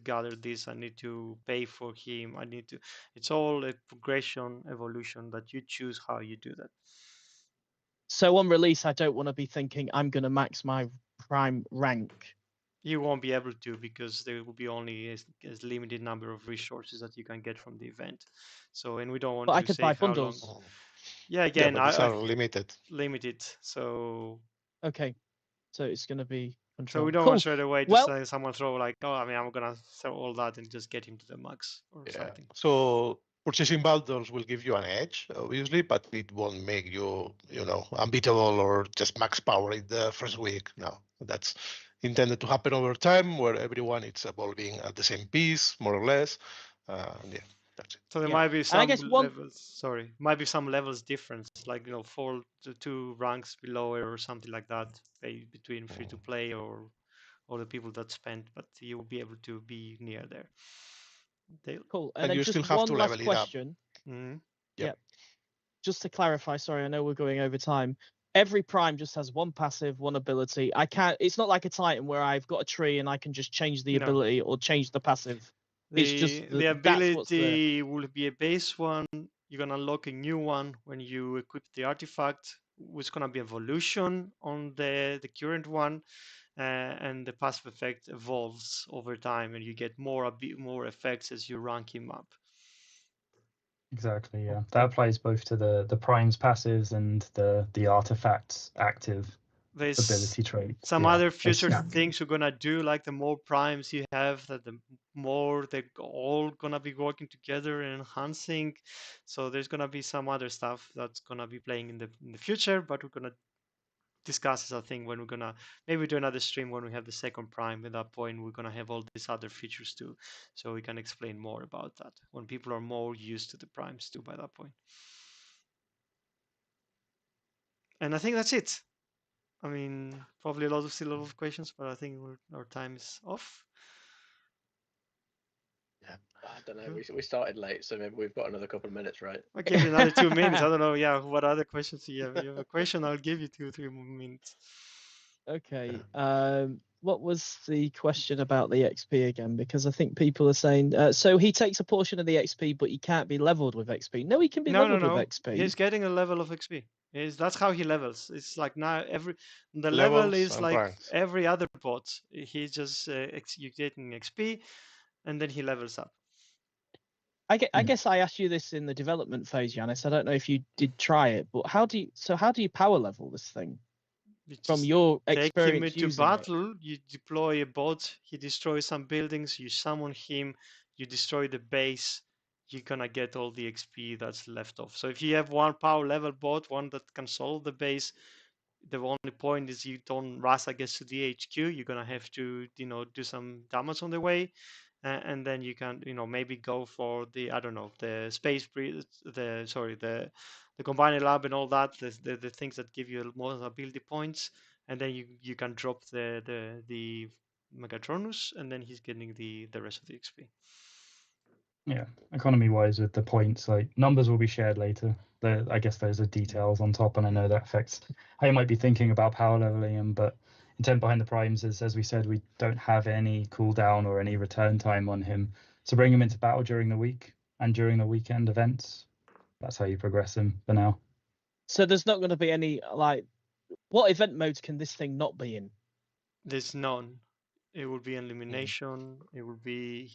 [SPEAKER 2] gather this. I need to pay for him. I need to. It's all a progression, evolution that you choose how you do that.
[SPEAKER 4] So on release, I don't want to be thinking I'm going to max my prime rank.
[SPEAKER 2] You won't be able to because there will be only a limited number of resources that you can get from the event. So, and we don't want
[SPEAKER 4] But
[SPEAKER 2] to
[SPEAKER 4] I could
[SPEAKER 2] say
[SPEAKER 4] buy
[SPEAKER 2] how long.
[SPEAKER 4] bundles.
[SPEAKER 2] Yeah, again,
[SPEAKER 3] but these are limited.
[SPEAKER 2] limited. So
[SPEAKER 4] Okay, so it's going to be controlled.
[SPEAKER 2] So we don't
[SPEAKER 4] Cool.
[SPEAKER 2] want straight away to
[SPEAKER 4] Well-
[SPEAKER 2] say someone throw like, oh, I mean, I'm gonna sell all that and just get him to the max or
[SPEAKER 3] Yeah.
[SPEAKER 2] something.
[SPEAKER 3] So purchasing bundles will give you an edge, obviously, but it won't make you, unbeatable or just max power in the first week. No, that's intended to happen over time, where everyone is evolving at the same pace, more or less. Yeah, that's it.
[SPEAKER 2] So there
[SPEAKER 4] Yeah.
[SPEAKER 2] might be
[SPEAKER 4] And
[SPEAKER 2] some
[SPEAKER 4] I guess one-
[SPEAKER 2] levels. Sorry, might be some levels difference, like fall to 2 ranks below it or something like that, between free to play or the people that spend, but you will be able to be near there.
[SPEAKER 4] Cool.
[SPEAKER 3] And
[SPEAKER 4] And then
[SPEAKER 3] you
[SPEAKER 4] just
[SPEAKER 3] still have
[SPEAKER 4] one
[SPEAKER 3] to
[SPEAKER 4] last
[SPEAKER 3] level it up.
[SPEAKER 4] question.
[SPEAKER 2] Mhm.
[SPEAKER 4] Just to clarify, sorry, I know we're going over time. Every prime just has one passive, one ability. It's not like a Titan where I've got a tree and I can just change the
[SPEAKER 2] No.
[SPEAKER 4] ability or change the passive. It's just
[SPEAKER 2] The
[SPEAKER 4] that's what's there.
[SPEAKER 2] ability will be a base one. You're gonna unlock a new one when you equip the artifact. It's gonna be evolution on the current one, and the passive effect evolves over time, and you get more effects as you rank him up.
[SPEAKER 6] Exactly. Yeah. That applies both to the primes passives and the artifacts active
[SPEAKER 2] There's
[SPEAKER 6] ability trait.
[SPEAKER 2] some
[SPEAKER 6] Yeah,
[SPEAKER 2] other
[SPEAKER 6] they
[SPEAKER 2] future
[SPEAKER 6] snap.
[SPEAKER 2] things you're gonna do, like the more primes you have, that the more they're all gonna be working together and enhancing. So there's gonna be some other stuff that's gonna be playing in the future, but we're gonna discuss this, I think, when we're gonna maybe do another stream when we have the second prime. At that point, we're gonna have all these other features too, so we can explain more about that when people are more used to the primes too by that point. And I think that's it. I mean, probably still a lot of questions, but I think our time is off.
[SPEAKER 5] I don't know. We started late, so maybe we've got another couple of minutes, right?
[SPEAKER 2] I give you another 2 minutes. I don't know. Yeah, what other questions do you have? If you have a question, I'll give you 2-3 more minutes.
[SPEAKER 4] Okay. What was the question about the XP again? Because I think people are saying, so he takes a portion of the XP, but he can't be leveled with XP. No, he can be leveled with XP.
[SPEAKER 2] He's getting a level of XP. That's how he levels. It's like now the level
[SPEAKER 3] Levels
[SPEAKER 2] is
[SPEAKER 3] and
[SPEAKER 2] like
[SPEAKER 3] ranks.
[SPEAKER 2] every other bot. He's just you're getting XP, and then he levels up.
[SPEAKER 4] I guess I asked you this in the development phase, Yanis. I don't know if you did try it, but how do you power level this thing?
[SPEAKER 2] You
[SPEAKER 4] From
[SPEAKER 2] just
[SPEAKER 4] your
[SPEAKER 2] take him
[SPEAKER 4] experience
[SPEAKER 2] into
[SPEAKER 4] using it.
[SPEAKER 2] battle, you deploy a bot, he destroys some buildings, you summon him, you destroy the base, you're gonna get all the XP that's left off. So if you have one power level bot, one that can solve the base, the only point is you don't rush, I guess, to the HQ. You're gonna have to, do some damage on the way, and then you can, maybe go for the, I don't know, the space the combined lab and all that, the things that give you more ability points, and then you can drop the Megatronus, and then he's getting the rest of the XP.
[SPEAKER 6] Yeah, economy wise with the points, like numbers will be shared later. I guess those are details on top, and I know that affects how you might be thinking about power leveling him. But intent behind the primes is, as we said, we don't have any cooldown or any return time on him. So bring him into battle during the week and during the weekend events. That's how you progress him for now.
[SPEAKER 4] So there's not going to be any, like, what event modes can this thing not be in?
[SPEAKER 2] There's none. It will be elimination. He will be,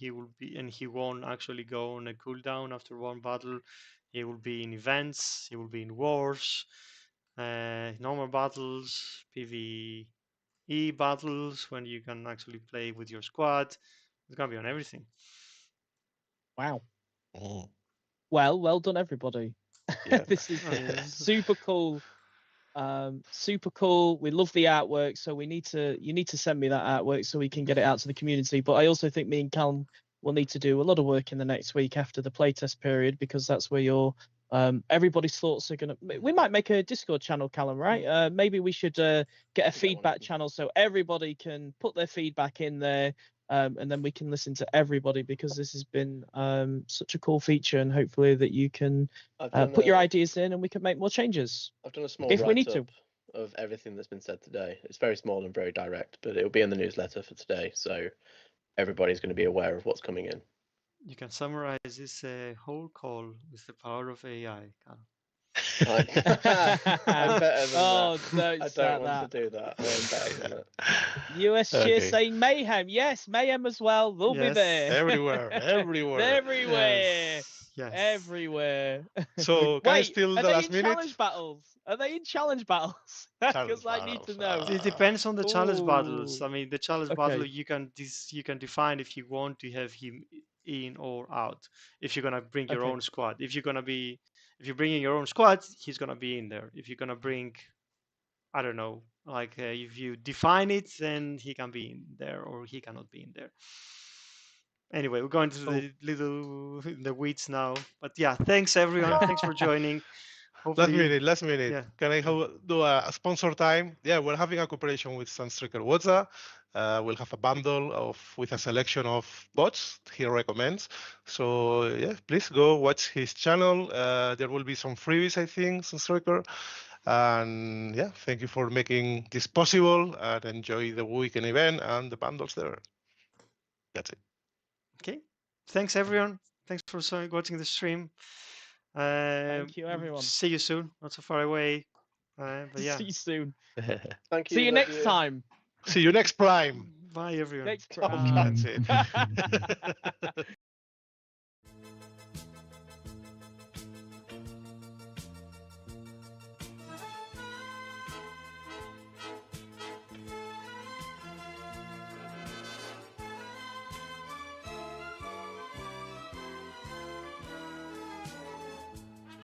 [SPEAKER 2] and he won't actually go on a cooldown after one battle. He will be in events. He will be in wars, normal battles, PvE battles when you can actually play with your squad. It's gonna be on everything.
[SPEAKER 4] Wow.
[SPEAKER 3] Mm.
[SPEAKER 4] Well done, everybody.
[SPEAKER 3] Yeah.
[SPEAKER 4] This is
[SPEAKER 2] Oh, yeah.
[SPEAKER 4] super cool. Super cool. We love the artwork, so you need to send me that artwork so we can get it out to the community. But I also think me and Callum will need to do a lot of work in the next week after the playtest period, because that's where your everybody's thoughts are gonna. We might make a Discord channel, Callum, right? Maybe we should get a feedback channel so everybody can put their feedback in there. And then we can listen to everybody, because this has been such a cool feature, and hopefully that you can put your ideas in and we can make more changes.
[SPEAKER 5] I've done a small
[SPEAKER 4] if we need
[SPEAKER 5] write-up of everything that's been said today. It's very small and very direct, but it'll be in the newsletter for today, so everybody's going to be aware of what's coming in.
[SPEAKER 2] You can summarize this whole call with the power of AI.
[SPEAKER 5] I'm better than
[SPEAKER 4] Oh,
[SPEAKER 5] that.
[SPEAKER 4] don't
[SPEAKER 5] I
[SPEAKER 4] start
[SPEAKER 5] don't want to do that. I am better than that.
[SPEAKER 4] US cheer
[SPEAKER 3] Okay.
[SPEAKER 4] saying mayhem. Yes, mayhem as well. They'll be
[SPEAKER 2] Yes.
[SPEAKER 4] there.
[SPEAKER 3] Everywhere.
[SPEAKER 4] Everywhere.
[SPEAKER 2] Yes.
[SPEAKER 4] Everywhere.
[SPEAKER 3] So can I
[SPEAKER 4] Wait,
[SPEAKER 3] steal
[SPEAKER 4] are
[SPEAKER 3] the
[SPEAKER 4] they
[SPEAKER 3] last
[SPEAKER 4] in
[SPEAKER 3] minute?
[SPEAKER 4] challenge battles? Are they in challenge battles? Because I need to know.
[SPEAKER 3] battles,
[SPEAKER 2] It depends on the challenge battles.
[SPEAKER 4] Ooh.
[SPEAKER 2] I mean, the challenge battle
[SPEAKER 4] Okay.
[SPEAKER 2] you can define if you want to have him in or out. If you're gonna bring your
[SPEAKER 4] Okay.
[SPEAKER 2] own squad, if you're bringing your own squad, he's gonna be in there. If you're gonna bring, I don't know, like if you define it, then he can be in there or he cannot be in there. Anyway, we're going to the little in the weeds now. But yeah, thanks everyone. Thanks for joining.
[SPEAKER 3] Last minute.
[SPEAKER 2] Yeah.
[SPEAKER 3] Can I do a sponsor time? Yeah, we're having a cooperation with Sunstreaker Waza. We'll have a bundle with a selection of bots he recommends. So yeah, please go watch his channel. There will be some freebies, I think, Sunstreaker. And yeah, thank you for making this possible, and enjoy the weekend event and the bundles there. That's it.
[SPEAKER 2] Okay. Thanks everyone. Thanks for watching the stream.
[SPEAKER 4] Thank you, everyone.
[SPEAKER 2] See you soon. Not so far away. But yeah.
[SPEAKER 4] See you soon.
[SPEAKER 5] Thank you.
[SPEAKER 4] See you
[SPEAKER 5] love
[SPEAKER 4] next time.
[SPEAKER 3] See you next Prime.
[SPEAKER 2] Bye everyone.
[SPEAKER 4] Next
[SPEAKER 5] Oh,
[SPEAKER 4] time.
[SPEAKER 3] That's it.